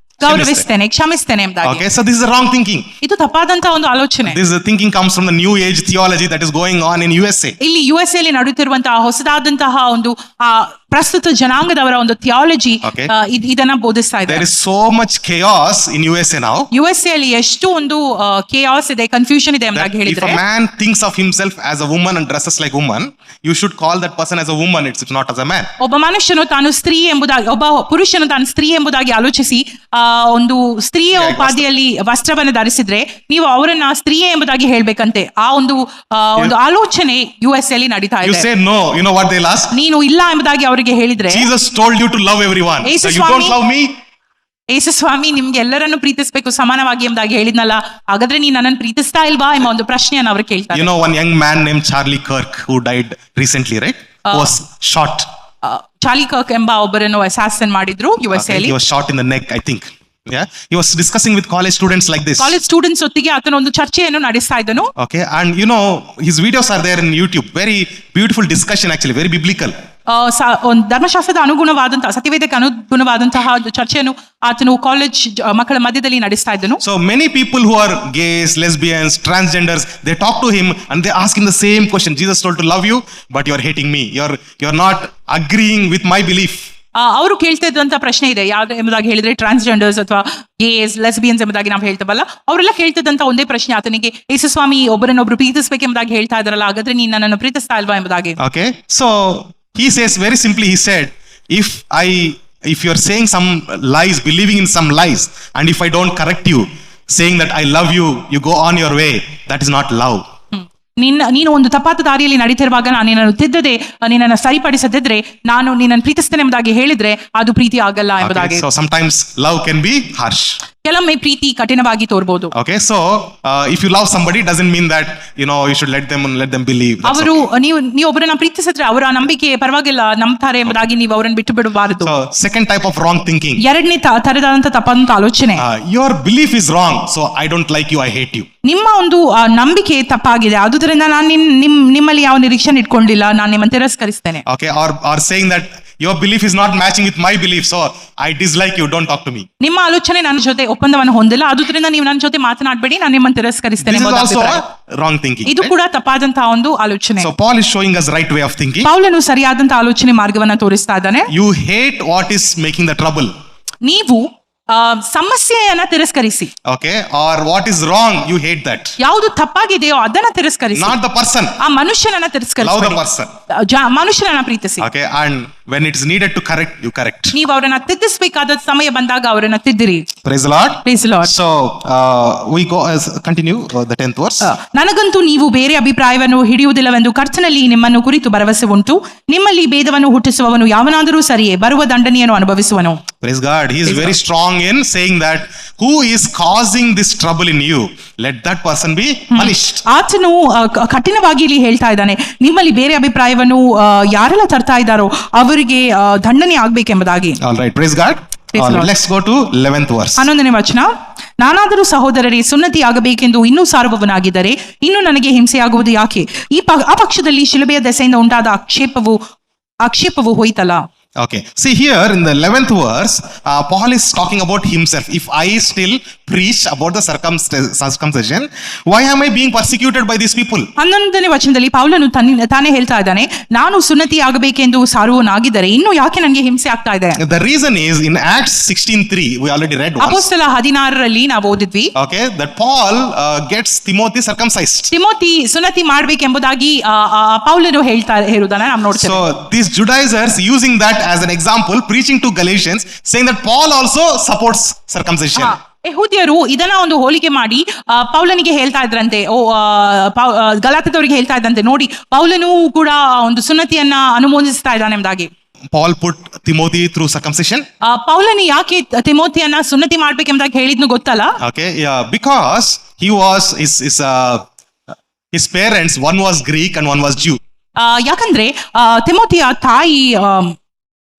ಗೌರವಿಸ್ತೇನೆ, ಕ್ಷಮಿಸ್ತೇನೆ ಎಂಬುದಾಗಿ. Okay, so this is the wrong thinking. ಇದು ತಪ್ಪಾದಂತ ಒಂದು ಆಲೋಚನೆ. This thinking comes from the new age theology that is going on in USA. ಇಲ್ಲಿ USA ಅಲ್ಲಿ ನಡೆಯುತ್ತಿರುವಂತಹ ಹೊಸದಾದಂತಹ ಒಂದು ಪ್ರಸ್ತುತ ಜನಾಂಗದವರ ಒಂದು ಥಿಯಾಲಜಿ ಇದನ್ನ ಬೋಧಿಸ್ತಾ ಇದೆ. There is so much chaos in USA now. USA ಅಲ್ಲಿ ಎಷ್ಟು ಒಂದು chaos ಇದೆ, ಕನ್ಫ್ಯೂಷನ್ ಇದೆ ಎಂಬುದಾಗಿ ಹೇಳಿದ್ರೆ, if a man thinks of himself as a woman and dresses like woman, you should call that person as a woman, it's not as a man. ಒಬ್ಬ ಮನುಷ್ಯನು ತಾನು ಸ್ತ್ರೀ ಎಂಬುದಾಗಿ, ಒಬ್ಬ ಪುರುಷನು ತಾನು ಸ್ತ್ರೀ ಎಂಬುದಾಗಿ ಆಲೋಚಿಸಿ ಒಂದು ಸ್ತ್ರೀಯ ಉಪಾಧಿಯಲ್ಲಿ ವಸ್ತ್ರವನ್ನು ಧರಿಸಿದ್ರೆ ನೀವು ಅವರನ್ನ ಸ್ತ್ರೀಯೇ ಎಂಬುದಾಗಿ ಹೇಳ್ಬೇಕಂತೆ. ಆ ಒಂದು ಆಲೋಚನೆ USA ಅಲ್ಲಿ ನಡೀತಾ ಇದೆ. You say no, you know what they'll ask? ನೀನು ಇಲ್ಲ ಎಂಬುದಾಗಿ ಅವರಿಗೆ ಹೇಳಿದ್ರೆ, Jesus told you to love everyone, so you don't love me? ಯೇಸು ಸ್ವಾಮಿ ನಿಮ್ಗೆ ಎಲ್ಲರನ್ನು ಪ್ರೀತಿಸಬೇಕು ಸಮಾನವಾಗಿ ಎಂಬುದಾಗಿ ಹೇಳಿದ್ನಲ್ಲ, ಹಾಗಾದ್ರೆ ನೀ ನನ್ನನ್ನು ಪ್ರೀತಿಸ್ತಾ ಇಲ್ವಾ ಎಂಬ ಒಂದು ಪ್ರಶ್ನೆಯನ್ನು ಅವರು ಕೇಳ್ತಾರೆ. You know one young man named Charlie Kirk who died recently, right? Was shot. Charlie Kirk ಎಂಬ ಒಬ್ಬರನ್ನು ಅಸಾಸಿನ್ ಮಾಡಿದ್ರು USA ಅಲ್ಲಿ. He was shot in the neck, I think. Yeah, he was discussing with college students like this. College students ಒಟ್ಟಿಗೆ ಆತನ ಒಂದು ಚರ್ಚೆಯನ್ನು ನಡೆಸ್ತಾ ಇದ್ದನು. Okay, and you know his videos are there in YouTube. Very beautiful discussion, actually very biblical. ಒಂದು ಧರ್ಮಶಾಸ್ತ್ರದ ಅನುಗುಣವಾದಂತಹ, ಸತ್ಯವೇದಕ್ಕೆ ಅನುಗುಣವಾದಂತಹ ಚರ್ಚೆಯನ್ನು ಆತನು ಕಾಲೇಜ್ ಮಕ್ಕಳ ಮಧ್ಯದಲ್ಲಿ ನಡೆಸ್ತಾ ಇದ್ದನು. So many people who are gays, lesbians, transgenders, they talk to him and they ask him the same question. Jesus told to love you, but you are hating me. You are not agreeing with my belief. ಅವರು ಕೇಳ್ತಾ ಇದ್ದಂತ ಪ್ರಶ್ನೆ ಇದೆ, ಯಾವ್ದು ಎಂಬುದಾಗಿ ಹೇಳಿದ್ರೆ ಟ್ರಾನ್ಸ್ಜೆಂಡರ್ಸ್ ಅಥವಾ ಗೇಸ್, ಲೆಸ್ಬಿಯನ್ಸ್ ಎಂಬುದಾಗಿ ನಾವು ಹೇಳ್ತೇವಲ್ಲ, ಅವರೆಲ್ಲ ಕೇಳ್ತಿದ್ದಂತ ಒಂದೇ ಪ್ರಶ್ನೆ ಆತನಿಗೆ, ಯೇಸು ಸ್ವಾಮಿ ಒಬ್ಬರನ್ನೊಬ್ರು ಪ್ರೀತಿಸಬೇಕೆಂಬುದಾಗಿ ಹೇಳ್ತಾ ಇದ್ರಲ್ಲ, ಹಾಗಾದ್ರೆ ನೀನ್ ನನ್ನನ್ನು ಪ್ರೀತಿಸ್ತಾ ಇಲ್ವಾ ಎಂಬುದಾಗಿ. Okay, so he says very simply, he said, if you are saying some lies, believing in some lies, and if I don't correct you, saying that I love you, you go on your way, that is not love. ನೀನು ಒಂದು ತಪ್ಪಾದ ದಾರಿಯಲ್ಲಿ ನಡೀತಿರುವಾಗ ನಾನು ನಿನ್ನನ್ನು ತಿದ್ದದೆ, ನಿನ್ನನ್ನು ಸರಿಪಡಿಸದಿದ್ರೆ, ನಾನು ನಿನ್ನನ್ನು ಪ್ರೀತಿಸ್ತೇನೆ ಎಂಬುದಾಗಿ ಹೇಳಿದ್ರೆ ಅದು ಪ್ರೀತಿ ಆಗಲ್ಲ ಎಂಬುದಾಗಿ. So sometimes love can be harsh. ಕೆಲವೊಮ್ಮೆ ಪ್ರೀತಿ ಕಠಿಣವಾಗಿ ತೋರ್ಬಹುದು. Okay, so if you love somebody doesn't mean that you should let them believe. ಅವರು ನೀವು ಒಬ್ಬರನ್ನ ಪ್ರೀತಿಸಿದ್ರೆ ಅವರ ನಂಬಿಕೆ ಪರವಾಗಿಲ್ಲ, ನಂಬ್ತಾರೆ ಎಂಬುದಾಗಿ ನೀವು ಅವರನ್ನು ಬಿಟ್ಟು ಬಿಡಬಾರದು. So second type of wrong thinking. ಎರಡನೇ ತರದಂತ ತಪ್ಪಂತ ಆಲೋಚನೆ. Your belief is wrong, so I don't like you, I hate you. ನಿಮ್ಮ ಒಂದು ನಂಬಿಕೆ ತಪ್ಪಾಗಿದೆ, ಆದುದರಿಂದ ನಾನು ನಿಮ್ಮಲ್ಲಿ ಯಾವ ನಿರೀಕ್ಷೆ ಇಟ್ಕೊಂಡಿಲ್ಲ, ನಾನು ನಿಮ್ಮನ್ನು ತಿರಸ್ಕರಿಸ್ತೇನೆ. Okay, or saying that your belief is not matching with my belief, so I dislike you, don't talk to me. ನಿಮ್ಮ ಆಲೋಚನೆ ನನ್ನ ಜೊತೆ ಒಪ್ಪಂದವನ್ನು ಹೊಂದಿಲ್ಲ, ಆದುದರಿಂದ ನೀವು ನನ್ನ ಜೊತೆ ಮಾತನಾಡಬೇಡಿ, ನಾನು ನಿಮ್ಮನ್ನು ತಿರಸ್ಕರಿಸ್ತೇನೆ. This is also wrong thinking. ಇದು ಕೂಡ ತಪ್ಪಾದಂತಹ ಒಂದು ಆಲೋಚನೆ. So Paul is showing us right way of thinking. ಪೌಲನು ಸರಿಯಾದಂತಹ ಆಲೋಚನೆ ಮಾರ್ಗವನ್ನ ತೋರಿಸ್ತಾ ಇದ್ದಾನೆ. You hate what is making the trouble. ನೀವು ಸಮಸ್ಯೆಯನ್ನ ತಿರಸ್ಕರಿಸಿ. Okay, or what is wrong, you hate that. ಯಾವುದು ತಪ್ಪಾಗಿದೆಯೋ ಅದನ್ನ ತಿರಸ್ಕರಿಸಿ. Not the person. ಆ ಮನುಷ್ಯನನ್ನ ತಿರಸ್ಕರಿಸಿ. Love the person. ಮನುಷ್ಯನನ್ನ ಪ್ರೀತಿಸಿ. Okay, and when it is needed to correct, you correct. ನೀವು ಅವರನ್ನ ತಿದ್ದಿಸಬೇಕಾದ ಸಮಯ ಬಂದಾಗ ಅವರನ್ನ ತಿದ್ದಿರಿ. Praise the Lord. Praise the Lord. So we go as continue the 10th verse. ನನಗಂತೂ ನೀವು ಬೇರೆ ಅಭಿಪ್ರಾಯವನ್ನು ಹಿಡಿಯುವುದಿಲ್ಲವೆಂದು ಕರ್ತನಲ್ಲಿ ನಿಮ್ಮನ್ನು ಕುರಿತು ಭರವಸೆ ಉಂಟು. ನಿಮ್ಮಲ್ಲಿ ಭೇದವನ್ನು ಹುಟ್ಟಿಸುವವನು ಯಾವನಾದರೂ ಸರಿಯೇ ಬರುವ ದಂಡನೆಯನ್ನು ಅನುಭವಿಸುವನು. Praise God. He is very strong in saying that who is causing this trouble in you, let that person be punished. ಆತನು ಕಠಿಣವಾಗಿ ಇಲ್ಲಿ ಹೇಳ್ತಾ ಇದ್ದಾನೆ, ನಿಮ್ಮಲ್ಲಿ ಬೇರೆ ಅಭಿಪ್ರಾಯವನ್ನು ಯಾರೆಲ್ಲ ತರ್ತಾ ಇದ್ದಾರೋ ಅವರಿಗೆ ದಂಡನೆ ಆಗ್ಬೇಕೆಂಬುದಾಗಿ. All right. Praise God. Let's go to 11th verse. 11ನೇ ವಚನ. ನಾನಾದರೂ ಸಹೋದರರೇ ಸುನ್ನತಿ ಆಗಬೇಕೆಂದು ಇನ್ನೂ ಸಾರುವವನಾಗಿದ್ದರೆ ಇನ್ನು ನನಗೆ ಹಿಂಸೆಯಾಗುವುದು ಯಾಕೆ? ಆ ಪಕ್ಷದಲ್ಲಿ ಶಿಲುಬೆಯ ದೆಸೆಯಿಂದ ಉಂಟಾದ ಆಕ್ಷೇಪವು ಹೋಯ್ತಲ್ಲ. Okay. See here in the 11th verse, Paul is talking about himself. If I still preach about the circumcision, why am I being persecuted by these people? 11ನೇ ವಚನದಲ್ಲಿ ಪೌಲನು ತಾನೇ ಹೇಳ್ತಾ ಇದ್ದಾನೆ, ನಾನು ಸುನ್ನತಿ ಆಗಬೇಕೆಂದು ಸಾರುವನಾಗಿದ್ದರೆ ಇನ್ನು ಯಾಕೆ ನನಗೆ ಹಿಂಸೆ ಆಗ್ತಾ ಇದೆ? The reason is in Acts 16:3, we already read once. ಅಪೊಸ್ತಲ 16ರಲ್ಲಿ ನಾವು ಓದಿದ್ವಿ. Okay, that Paul gets Timothy circumcised. Timothy ಸುನ್ನತಿ ಮಾಡಬೇಕೆಂಬುದಾಗಿ ಪೌಲನು ಹೇಳುವುದನ್ನ ನಾವು ನೋಡ್ತೇವೆ. So these Judaizers using that as an example, preaching to Galatians, saying that Paul also supports circumcision. ಯೆಹೂದ್ಯರು ಇದನ್ನ ಒಂದು ಹೋಲಿಕೆ ಮಾಡಿ ಪೌಲನಿಗೆ ಹೇಳ್ತಾ ಇದ್ರಂತೆ, ಗಲಾತ್ಯದವರಿಗೆ ಹೇಳ್ತಾ ಇದ್ದಂತೆ, ನೋಡಿ ಪೌಲನು ಕೂಡ ಒಂದು ಸುನ್ನತಿಯನ್ನ ಅನುಮೋದಿಸ್ತಾ ಇದ್ದಾನೆ ಎಂಬುದಾಗಿ. Paul put Timothy through circumcision. ಪೌಲನು ಯಾಕೆ ತಿಮೋತಿಯನ್ನ ಸುನ್ನತಿ ಮಾಡ್ಬೇಕೆಂಬುದಾಗಿ ಹೇಳಿದ್ನು ಗೊತ್ತಲ್ಲ? Okay, yeah, because he was his parents, one was Greek and one was Jew. ಯಾಕಂದ್ರೆ ತಿಮೋತಿಯ ತಾಯಿ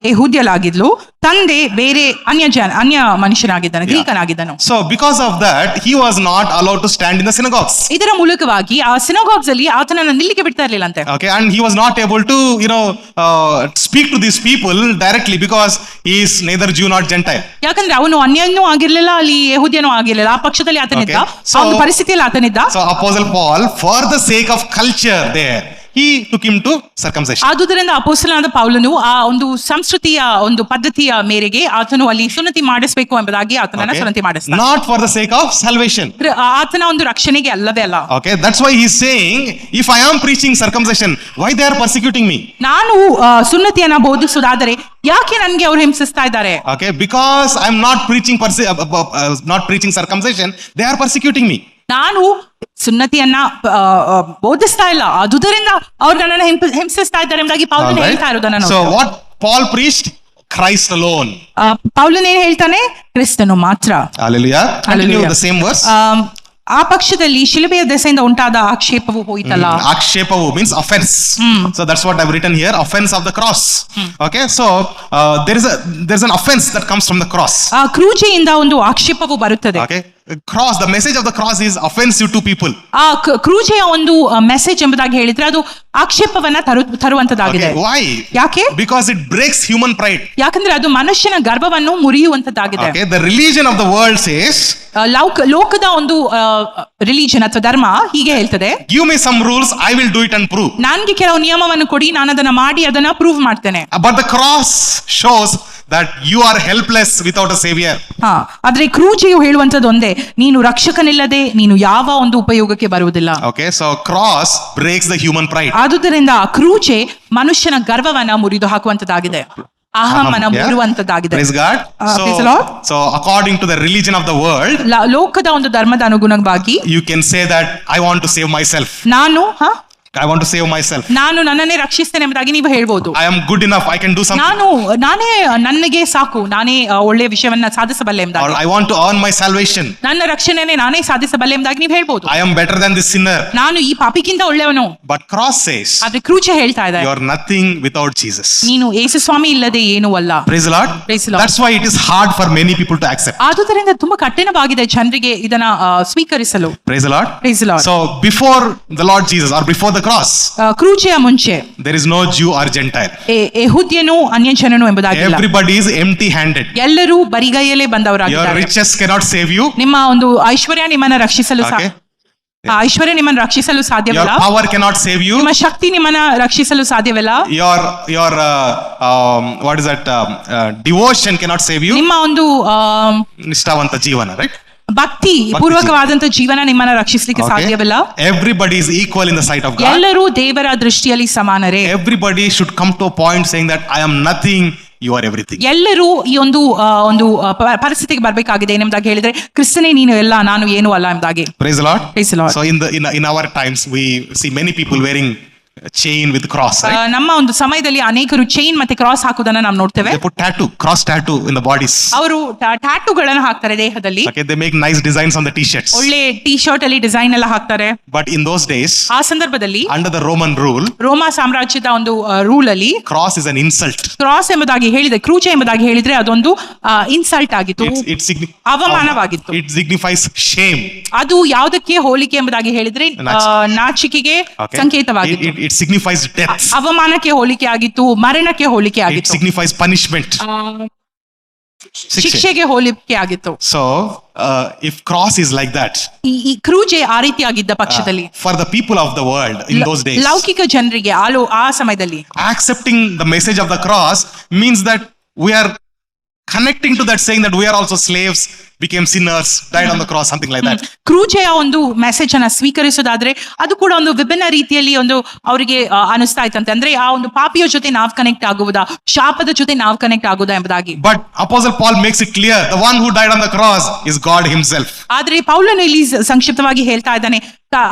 ಯೆಹೂದ್ಯಳಾಗಿದ್ಲು, ತಂದೆ ಬೇರೆ ಅನ್ಯ ಮನುಷ್ಯನಾಗಿದ್ದಾನೆ, ಗ್ರೀಕನಾಗಿದ್ದನು. So because of that he was not allowed to stand in the synagogues. ಇದರ ಮೂಲಕವಾಗಿ ಆ ಸಿನಗಾಗ್ಸ್ ಅಲ್ಲಿ ಆತನನ್ನು ನಿಲ್ಲಿಕ್ಕೆ ಬಿಡ್ತಾ ಇರಲಿಲ್ಲಂತೆ. Okay, and he was not able to speak to these people directly because he is neither Jew nor Gentile. ಯಾಕಂದ್ರೆ ಅವನು ಅನ್ಯನೂ ಆಗಿರ್ಲಿಲ್ಲ, ಅಲ್ಲಿ ಯೆಹೂದ್ಯನೂ ಆಗಿರ್ಲಿಲ್ಲ, ಆ ಪಕ್ಷದಲ್ಲಿ ಆತನಿದ್ದ, ಆ ಒಂದು ಪರಿಸ್ಥಿತಿಯಲ್ಲಿ ಆತನಿದ್ದ. So Apostle Paul, for the sake of culture there, he took him to circumcision. ಆದುದರಿಂದ ಅಪೊಸ್ತಲನಾದ ಪೌಲನು ಆ ಒಂದು ಸಂಸ್ಕೃತಿಯ ಒಂದು ಪದ್ಧತಿಯ ಮೇರೆಗೆ ಆತನು ಅಲ್ಲಿ ಸುನ್ನತಿ ಮಾಡಿಸಬೇಕು ಎಂಬುದಾಗಿ ಆತನನ್ನ ಸುನ್ನತಿ ಮಾಡಿಸ್ತಾನೆ. Not for the sake of salvation. ಆತನ ಒಂದು ರಕ್ಷಣೆಗೆ ಅಲ್ಲವೇ ಅಲ್ಲ. Okay, that's why he is saying, if I am preaching circumcision, why they are persecuting me? ನಾನು ಸುನ್ನತಿಯನ್ನ ಬೋಧಿಸುವುದಾದರೆ ಯಾಕೆ ನನಗೆ ಅವರು ಹಿಂಸಿಸ್ತಾ ಇದ್ದಾರೆ? Okay, because I am not preaching circumcision, they are persecuting me. ನಾನು ಸುನ್ನತಿಯನ್ನ ಬೋಧಿಸ್ತಾ ಇಲ್ಲ, ಆದುದರಿಂದ ಅವ್ರು ನನ್ನನ್ನು ಹಿಂಸಿಸ್ತಾ ಇದ್ದಾರೆ ಎಂಬುದಾಗಿ ಪೌಲನು ಹೇಳ್ತಾ ಇರೋದನ್ನ. So what Paul preached? Christ alone. ಪೌಲನು ಏನ್ ಹೇಳ್ತಾನೆ? ಕ್ರಿಸ್ತನು ಮಾತ್ರ. Hallelujah. Continue the same verse. ಆ ಪಕ್ಷದಲ್ಲಿ ಶಿಲುಬೆಯ ದೆಸೆಯಿಂದ ಉಂಟಾದ ಆಕ್ಷೇಪವು ಹೋಯಿತಲ್ಲ. ಆಕ್ಷೇಪವು means offense. So that's what I've written here, offense of the cross. Okay, so there's an offense that comes from the cross. ಕ್ರೂಜೆಯಿಂದ ಒಂದು ಆಕ್ಷೇಪವು ಬರುತ್ತದೆ. Okay, cross, the message of the cross is offensive to people. ಆ ಕ್ರೂಜೆಯ ಒಂದು ಮೆಸೇಜ್ ಎಂಬುದಾಗಿ ಹೇಳಿದ್ರೆ ಅದು ಆಕ್ಷೇಪವನ್ನ ತರುವಂತದ್ದಾಗಿದೆ. Why? ಯಾಕೆ? Because it breaks human pride. ಯಾಕಂದ್ರೆ ಅದು ಮನುಷ್ಯನ ಗರ್ವವನ್ನು ಮುರಿಯುವಂತದ್ದಾಗಿದೆ. Okay, the religion of the world says, ಲೋಕದ ಒಂದು ರಿಲಿಜನ್ ಅಥವಾ ಧರ್ಮ ಹೀಗೆ ಹೇಳ್ತದೆ, give me some rules, I will do it and prove. ನನಗೆ ಕೆಲವು ನಿಯಮವನ್ನು ಕೊಡಿ, ನಾನು ಅದನ್ನ ಮಾಡಿ ಅದನ್ನ ಪ್ರೂವ್ ಮಾಡ್ತೇನೆ. But the cross shows that you are helpless without a savior. ಆದ್ರೆ ಕ್ರೂಜೆಯು ಹೇಳುವಂತದ್ದು ಒಂದೇ, ನೀನು ರಕ್ಷಕನಿಲ್ಲದೆ ನೀನು ಯಾವ ಒಂದು ಉಪಯೋಗಕ್ಕೆ ಬರುವುದಿಲ್ಲ. Okay, so cross breaks the human pride. ಆದುದರಿಂದ ಕ್ರೂಜೆ ಮನುಷ್ಯನ ಗರ್ವವನ್ನ ಮುರಿದು ಹಾಕುವಂತದ್ದಾಗಿದೆ, ಅಹಮನ ಮುರಿಯುವಂತದ್ದಾಗಿದೆ. Praise God. So according to the religion of the world, ಲೋಕದ ಒಂದು ಧರ್ಮದ ಅನುಗುಣವಾಗಿ you can say that I want to save myself. I want to save myself. ನಾನು ನನ್ನನ್ನೇ ರಕ್ಷಿಸ್ತೇನೆ ಎಂಬುದಾಗಿ ನೀವು ಹೇಳ್ಬೋದು. I am good enough, I can do something. ನನಗೆ ಸಾಕು, ನಾನೇ ಒಳ್ಳೆಯ ವಿಷಯವನ್ನ ಸಾಧಿಸಬಲ್ಲೆ ಎಂಬುದಾಗಿ. Or I want to earn my salvation. ನನ್ನ ರಕ್ಷಣೆನೇ ನಾನೇ ಸಾಧಿಸಬಲ್ಲೆ ಎಂಬುದಾಗಿ ನೀವು ಹೇಳ್ಬೋದು. I am better than this sinner. ನಾನು ಈ ಪಾಪಿಗಿಂತ ಒಳ್ಳೆಯವನು. But cross says, ಆದ್ರೆ ಕ್ರೂಜೆ ಹೇಳ್ತಾ ಇದೆ, you are nothing without Jesus. ನೀನು ಯೇಸು ಸ್ವಾಮಿ ಇಲ್ಲದೆ ಏನೂ ಅಲ್ಲ. Praise the Lord. Praise the Lord. That's why it is hard for many people to accept. ಆದುದರಿಂದ ತುಂಬಾ ಕಠಿಣವಾಗಿದೆ ಜನರಿಗೆ ಇದನ್ನ ಸ್ವೀಕರಿಸಲು. Praise the Lord. Praise the Lord. So before the Lord Jesus or before the cross, ಕ್ರೂಜೆಯ ಮುಂಚೆ there is no Jew or Gentile. ಯೆಹೂದ್ಯನೂ ಅನ್ಯಜನನೂ ಎಂಬುದಾಗಿಲ್ಲ. Everybody is empty handed. ಎಲ್ಲರೂ ಬರಿಗೈಯಲ್ಲೇ ಬಂದವರಾಗಿದ್ದಾರೆ. Your riches cannot save you. ನಿಮ್ಮ ಒಂದು ಐಶ್ವರ್ಯ ನಿಮ್ಮನ್ನ ರಕ್ಷಿಸಲು ಐಶ್ವರ್ಯ ನಿಮ್ಮನ್ನು ರಕ್ಷಿಸಲು ಸಾಧ್ಯವಿಲ್ಲ. Your power cannot save you. ನಿಮ್ಮ ಶಕ್ತಿ ನಿಮ್ಮನ್ನ ರಕ್ಷಿಸಲು ಸಾಧ್ಯವಿಲ್ಲ. Your what is that devotion cannot save you. ನಿಮ್ಮ ಒಂದು ನಿಷ್ಠಾವಂತ ಜೀವನ, right? ಭಕ್ತಿ ಪೂರ್ವಕವಾದಂತ ಜೀವನ ನಿಮ್ಮನ್ನ ರಕ್ಷಿಸಲಿಕ್ಕೆ ಸಾಧ್ಯವಿಲ್ಲ. Everybody is equal in the sight of God. ಎಲ್ಲರೂ ದೇವರ ದೃಷ್ಟಿಯಲ್ಲಿ ಸಮಾನರೇ. Everybody should come to a point saying that I am nothing, you are everything. ಎಲ್ಲರೂ ಈ ಒಂದು ಪರಿಸ್ಥಿತಿಗೆ ಬರಬೇಕಾಗಿದೆ ಎಂಬುದಾಗಿ ಹೇಳಿದ್ರೆ, ಕ್ರಿಸ್ತನೇ ನೀನು ಎಲ್ಲ, ನಾನು ಏನು ಅಲ್ಲ ಎಂಬುದಾಗಿ. Praise the Lord. Praise the Lord. So in our times we see many people wearing chain with cross, right? ನಮ್ಮ ಒಂದು ಸಮಯದಲ್ಲಿ ಅನೇಕರು ಚೈನ್ ಮತ್ತೆ ಕ್ರಾಸ್ ಹಾಕುವುದನ್ನ ನಾವು ನೋಡ್ತೇವೆ. They put cross tattoo in the bodies. ಅವರು ಟ್ಯಾಟೂಗಳನ್ನು ಹಾಕ್ತಾರೆ ದೇಹದಲ್ಲಿ. Okay, they make nice designs on the t-shirts. ಒಳ್ಳೆ ಟಿ ಶರ್ಟ್ ಅಲ್ಲಿ ಡಿಸೈನ್ ಎಲ್ಲ ಹಾಕ್ತಾರೆ. But in those days, ಆ ಸಂದರ್ಭದಲ್ಲಿ under the Roman rule, ರೋಮಾ ಸಾಮ್ರಾಜ್ಯದ ಒಂದು ರೂಲ್ ಅಲ್ಲಿ cross is an insult. Cross ಎಂಬುದಾಗಿ ಹೇಳಿದ್ರೆ, ಕ್ರೂಜ ಎಂಬುದಾಗಿ ಹೇಳಿದ್ರೆ ಅದೊಂದು ಇನ್ಸಲ್ಟ್ ಆಗಿತ್ತು, ಅವಮಾನವಾಗಿತ್ತು. It signifies shame. ಅದು ಯಾವುದಕ್ಕೆ ಹೋಲಿಕೆ ಎಂಬುದಾಗಿ ಹೇಳಿದ್ರೆ ನಾಚಿಕೆಗೆ ಸಂಕೇತವಾಗಿತ್ತು. It signifies death. ಅವಮಾನಕ್ಕೆ ಹೋಲಿಕೆ ಆಗಿತ್ತು, ಮರಣಕ್ಕೆ ಹೋಲಿಕೆ It ಆಗಿತ್ತು, signifies punishment. ಶಿಕ್ಷೆಗೆ ಹೋಲಿಕೆ ಆಗಿತ್ತು. So if cross is like that, ಈ ಕ್ರೂಜೆ ಆ ರೀತಿಯಾಗಿದ್ದ ಪಕ್ಷದಲ್ಲಿ for the people of the world in those days, ಲೌಕಿಕ ಜನರಿಗೆ ಆ ಸಮಯದಲ್ಲಿ accepting the message of the cross means that we are connecting to that, saying that we are also slaves, became sinners, died on the cross, something like that. ಕ್ರೂಜೆಯ ಒಂದು ಮೆಸೇಜ್ ಅನ್ನ ಸ್ವೀಕರಿಸೋದಾದ್ರೆ ಅದು ಕೂಡ ಒಂದು ವಿಭಿನ್ನ ರೀತಿಯಲ್ಲಿ ಒಂದು ಅವರಿಗೆ ಅನಿಸ್ತಾ ಇತ್ತಂತೆ. ಅಂದ್ರೆ ಆ ಒಂದು ಪಾಪಿಯ ಜೊತೆ ನಾವು ಕನೆಕ್ಟ್ ಆಗುವುದಾ, ಶಾಪದ ಜೊತೆ ನಾವು ಕನೆಕ್ಟ್ ಆಗುವುದಾ ಎಂಬುದಾಗಿ. But Apostle Paul makes it clear, the one who died on the cross is God himself. ಆದ್ರೆ ಪೌಲನು ಇಲ್ಲಿ ಸಂಕ್ಷಿಪ್ತವಾಗಿ ಹೇಳ್ತಾ ಇದ್ದಾನೆ,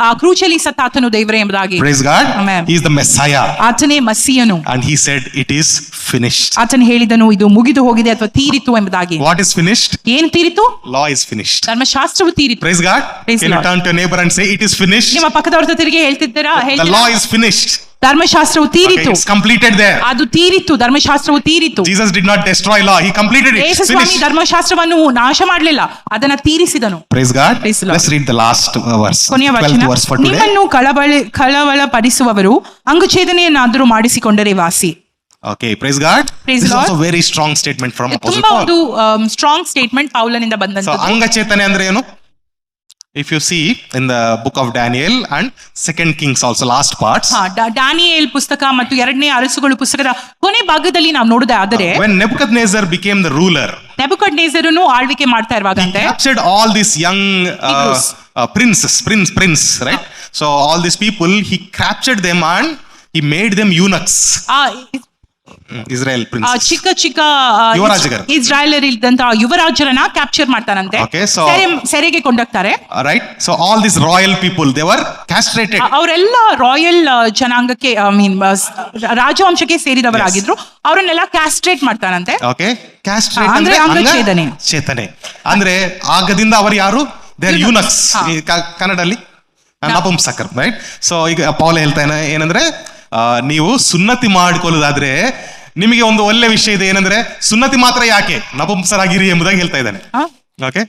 ಆ ಕ್ರೂಜಲ್ಲಿ ಸತ್ತಾತನು ದೇವರೇ ಎಂಬುದಾಗಿ. Praise God. Amen. He is the Messiah. ಆತನೇ ಮಸ್ಸಿಯನು. And he said it is finished. ಆತನು ಹೇಳಿದನು ಇದು ಮುಗಿದು ಹೋಗಿದೆ ಅಥವಾ ತೀರಿತು ಎಂಬುದಾಗಿ. What is finished? ಏನು ತೀರಿತು? Law is finished. ಧರ್ಮಶಾಸ್ತ್ರವು ತೀರಿತು. Praise God. Praise Can you Lord. turn to your neighbor and say it is finished? ನಿಮ್ಮ ಪಕ್ಕದವರ ತಿರುಗಿ ಹೇಳ್ತಿದ್ದೀರಾ? The law is finished. ಧರ್ಮಶಾಸ್ತ್ರವು ತೀರಿತು. Okay, it's completed there. ಅದು ತೀರಿತು, ಧರ್ಮಶಾಸ್ತ್ರವು ತೀರಿತು. Jesus did not destroy law, he completed it. ಯೇಸು ಸ್ವಾಮಿ ಧರ್ಮಶಾಸ್ತ್ರವನ್ನು ನಾಶ ಮಾಡಲಿಲ್ಲ, ಅದನ್ನ ತೀರಿಸಿದನು. Praise God. Praise the Lord. Let's read the last verse. ಕೊನೆಯ 12th ವಚನ, verse for today. ನಿಮ್ಮನ್ನು ಕಳವಳ ಪಡಿಸುವವರು ಅಂಗಛೇದನೆಯನ್ನಾದರೂ ಮಾಡಿಸಿಕೊಂಡರೆ ವಾಸಿ. Okay, praise God. Praise This is Lord. also very strong statement from Apostle ತುಂಬಾ Paul. ಒಂದು ಸ್ಟ್ರಾಂಗ್ ಸ್ಟೇಟ್ಮೆಂಟ್ ಪೌಲನಿಂದ So ಬಂದಂತದ್ದು. ಅಂಗಚೇತನೆ ಅಂದ್ರೆ ಏನು? If you see in the book of Daniel and Second Kings also last parts, Daniel ಪುಸ್ತಕ ಮತ್ತು ಎರಡನೇ ಅರಸುಗಳು ಪುಸ್ತಕದ ಕೊನೆ ಭಾಗದಲ್ಲಿ ನಾವು ನೋಡಿದ ಆದರೆ, when Nebuchadnezzar became the ruler, ನೆಬೂಕದ್ನೆಚ್ಚರನು ಆಳ್ವಿಕೆ ಮಾಡ್ತಾ he ಇರುವಾಗಂತೆ captured all these young prince, right? So all these people, he captured them and he made them eunuchs. Israel princes. ಚಿಕ್ಕ ಯುವರಾಜರು. ಇಸ್ರಾಯೇಲ್ ಇದ್ದಂತ ಯುವರಾಜರನ್ನ ಕ್ಯಾಪ್ಚರ್ ಮಾಡ್ತಾರಂತೆ. Okay, so ಸೆರೆಗೆ ಕೊಂಡೋಗ್ತಾರೆ. Right? So all these royal people, they were castrated. ಅವರೆಲ್ಲ ರಾಯಲ್ ಜನಾಂಗಕ್ಕೆ ರಾಜವಂಶಕ್ಕೆ ಸೇರಿದವರಾಗಿದ್ರು. ಅವರನ್ನೆಲ್ಲ ಕ್ಯಾಸ್ಟ್ರೇಟ್ ಮಾಡ್ತಾರಂತೆ. Okay, castrate ಅಂದ್ರೆ ಅಂಗಛೇದನೆ. ಚೇತನೆ ಅಂದ್ರೆ ಆಗದಿಂದ ಅವರು ಯಾರು? They are eunuchs. ಕನ್ನಡಲ್ಲಿ ನಪುಂಸಕರು, ರೈಟ್? ಸೊ ಈಗ ಪೌಲ ಹೇಳ್ತಾನೆ ಏನಂದ್ರೆ, ನೀವು ಸುನ್ನತಿ ಮಾಡಿಕೊಳ್ಳುವುದಾದ್ರೆ ನಿಮಗೆ ಒಂದು ಒಳ್ಳೆ ವಿಷಯ ಇದೆ, ಏನಂದ್ರೆ ಸುನ್ನತಿ ಮಾತ್ರ ಯಾಕೆ, ನಪುಂಸರಾಗಿರಿ ಎಂಬುದಾಗಿ ಹೇಳ್ತಾ ಇದ್ದಾನೆ. Okay,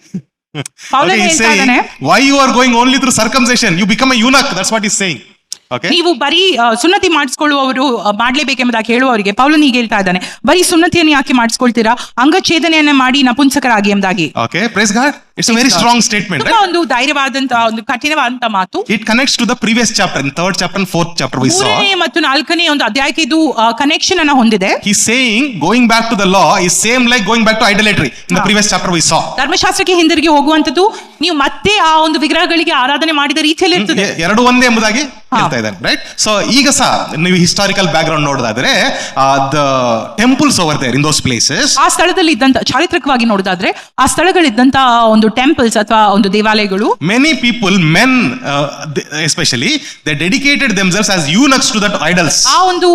why you are going only through circumcision, you become a eunuch, that's what he's saying. Okay, ನೀವು ಬರೀ ಸುನ್ನತಿ ಮಾಡಿಸ್ಕೊಳ್ಳುವವರು ಮಾಡ್ಲೇಬೇಕೆಂಬುದಾಗಿ ಹೇಳುವವರಿಗೆ ಪೌಲನು ಹೀಗೆ ಹೇಳ್ತಾ ಇದ್ದಾನೆ, ಬರೀ ಸುನ್ನತಿಯನ್ನು ಯಾಕೆ ಮಾಡಿಸ್ಕೊಳ್ತೀರಾ, ಅಂಗಛೇದನೆಯನ್ನ ಮಾಡಿ ನಪುಂಸಕರಾಗಿ ಎಂಬುದಾಗಿ. Okay, praise God. It's a very strong statement, right? ಒಂದು ಧೈರ್ಯವಾದಂತಹ ಒಂದು ಕಠಿಣವಾದಂತ ಮಾತು. It connects to the previous chapter, in 3rd chapter and 4th chapter we saw. 3ನೇ ಮತ್ತು 4ನೇ ಒಂದು ಅಧ್ಯಾಯಕ್ಕೆ ಇದು ಕನೆಕ್ಷನ್ ಅನ್ನು ಹೊಂದಿದೆ. He's saying going back to the law is same like going back to idolatry. In the previous chapter we saw. ಧರ್ಮಶಾಸ್ತ್ರಕ್ಕೆ ಹಿಂದಿರುಗಿ ಹೋಗುವಂತದ್ದು ನೀವು ಮತ್ತೆ ಆ ಒಂದು ವಿಗ್ರಹಗಳಿಗೆ ಆರಾಧನೆ ಮಾಡಿದ ರೀತಿಯಲ್ಲಿ ಇರ್ತದೆ. ಎರಡು ಒಂದೇ ಎಂಬುದಾಗಿ ಹೇಳ್ತಾ ಇದ್ದಾನೆ, ರೈಟ್? ಸೊ ಈಗ ಸಹ ನೀವು ಹಿಸ್ಟಾರಿಕಲ್ ಬ್ಯಾಕ್ ಗ್ರೌಂಡ್ ನೋಡೋದಾದ್ರೆ, the temples over there in those places, ಆ ಸ್ಥಳದಲ್ಲಿ ಇದ್ದಂತ ಚಾರಿತ್ರಿಕವಾಗಿ ನೋಡೋದಾದ್ರೆ ಆ ಸ್ಥಳಗಳಿದ್ದಂತ ಒಂದು ಟೆಂಪಲ್ಸ್ ಅಥವಾ ಒಂದು ದೇವಾಲಯಗಳು, many people, men especially, they dedicated themselves as eunuchs to that idols. ಆ ಒಂದು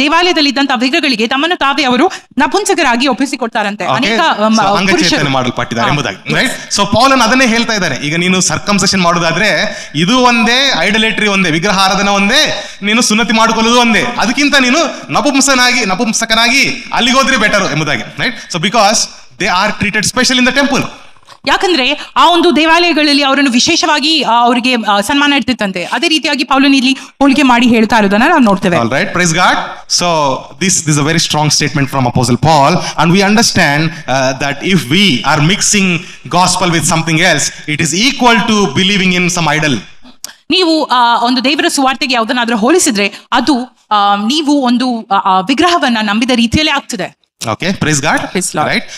ದೇವಾಲಯದಲ್ಲಿ ಇದ್ದಂತ ವಿಗ್ರಹಗಳಿಗೆ ತಮ್ಮನ್ನು ತಾವೇ ಅವರು ನಪುಂಸಕರಾಗಿ ಒಪ್ಪಿಸಿಕೊಡ್ತಾರಂತೆ. ಅನೇಕ ಅಂಗಚೇತನೆ ಮಾಡಲ್ಪಟ್ಟಿದ್ದಾರೆ ಎಂಬುದಾಗಿ, ರೈಟ್? ಸೊ ಪೌಲನ್ ಅದನ್ನೇ ಹೇಳ್ತಾ ಇದ್ದಾರೆ. ಈಗ ನೀನು ಸರ್ಕಂಸೆಷನ್ ಮಾಡೋದಾದ್ರೆ ಇದು ಒಂದೇ, ಐಡಲೇಟ್ರಿ ಒಂದೇ, ವಿಗ್ರಹ ಆರಾಧನೆ ಒಂದೇ, ನೀನು ಸುನ್ನತಿ ಮಾಡಿಕೊಳ್ಳುವುದು ಒಂದೇ, ಅದಕ್ಕಿಂತ ನೀನು ನಪುಂಸಕನಾಗಿ ಅಲ್ಲಿಗೆ ಹೋದ್ರೆ ಬೆಟರ್ ಎಂಬುದಾಗಿ, right? So because they are treated special in the temple. ಯಾಕಂದ್ರೆ ಆ ಒಂದು ದೇವಾಲಯಗಳಲ್ಲಿ ಅವರನ್ನು ವಿಶೇಷವಾಗಿ ಅವರಿಗೆ ಸನ್ಮಾನ ಇರ್ತಿತ್ತಂತೆ. ಅದೇ ರೀತಿಯಾಗಿ ಪೌಲನು ಇಲ್ಲಿ ಹೋಲಿಕೆ ಮಾಡಿ ಹೇಳ್ತಾ ಇರೋದನ್ನ ನಾವು ನೋಡ್ತೇವೆ. All right, praise God. So this is a very strong statement from Apostle Paul, and we understand that if we are mixing gospel with something else, it is equal to believing in some idol. ನೀವು ಒಂದು ದೇವರ ಸುವಾರ್ತೆಗೆ ಯಾವುದನ್ನಾದ್ರೂ ಹೋಲಿಸಿದ್ರೆ ಅದು ನೀವು ಒಂದು ವಿಗ್ರಹವನ್ನ ನಂಬಿದ ರೀತಿಯಲ್ಲೇ ಆಗ್ತದೆ. Okay, praise God. Praise Lord. Right?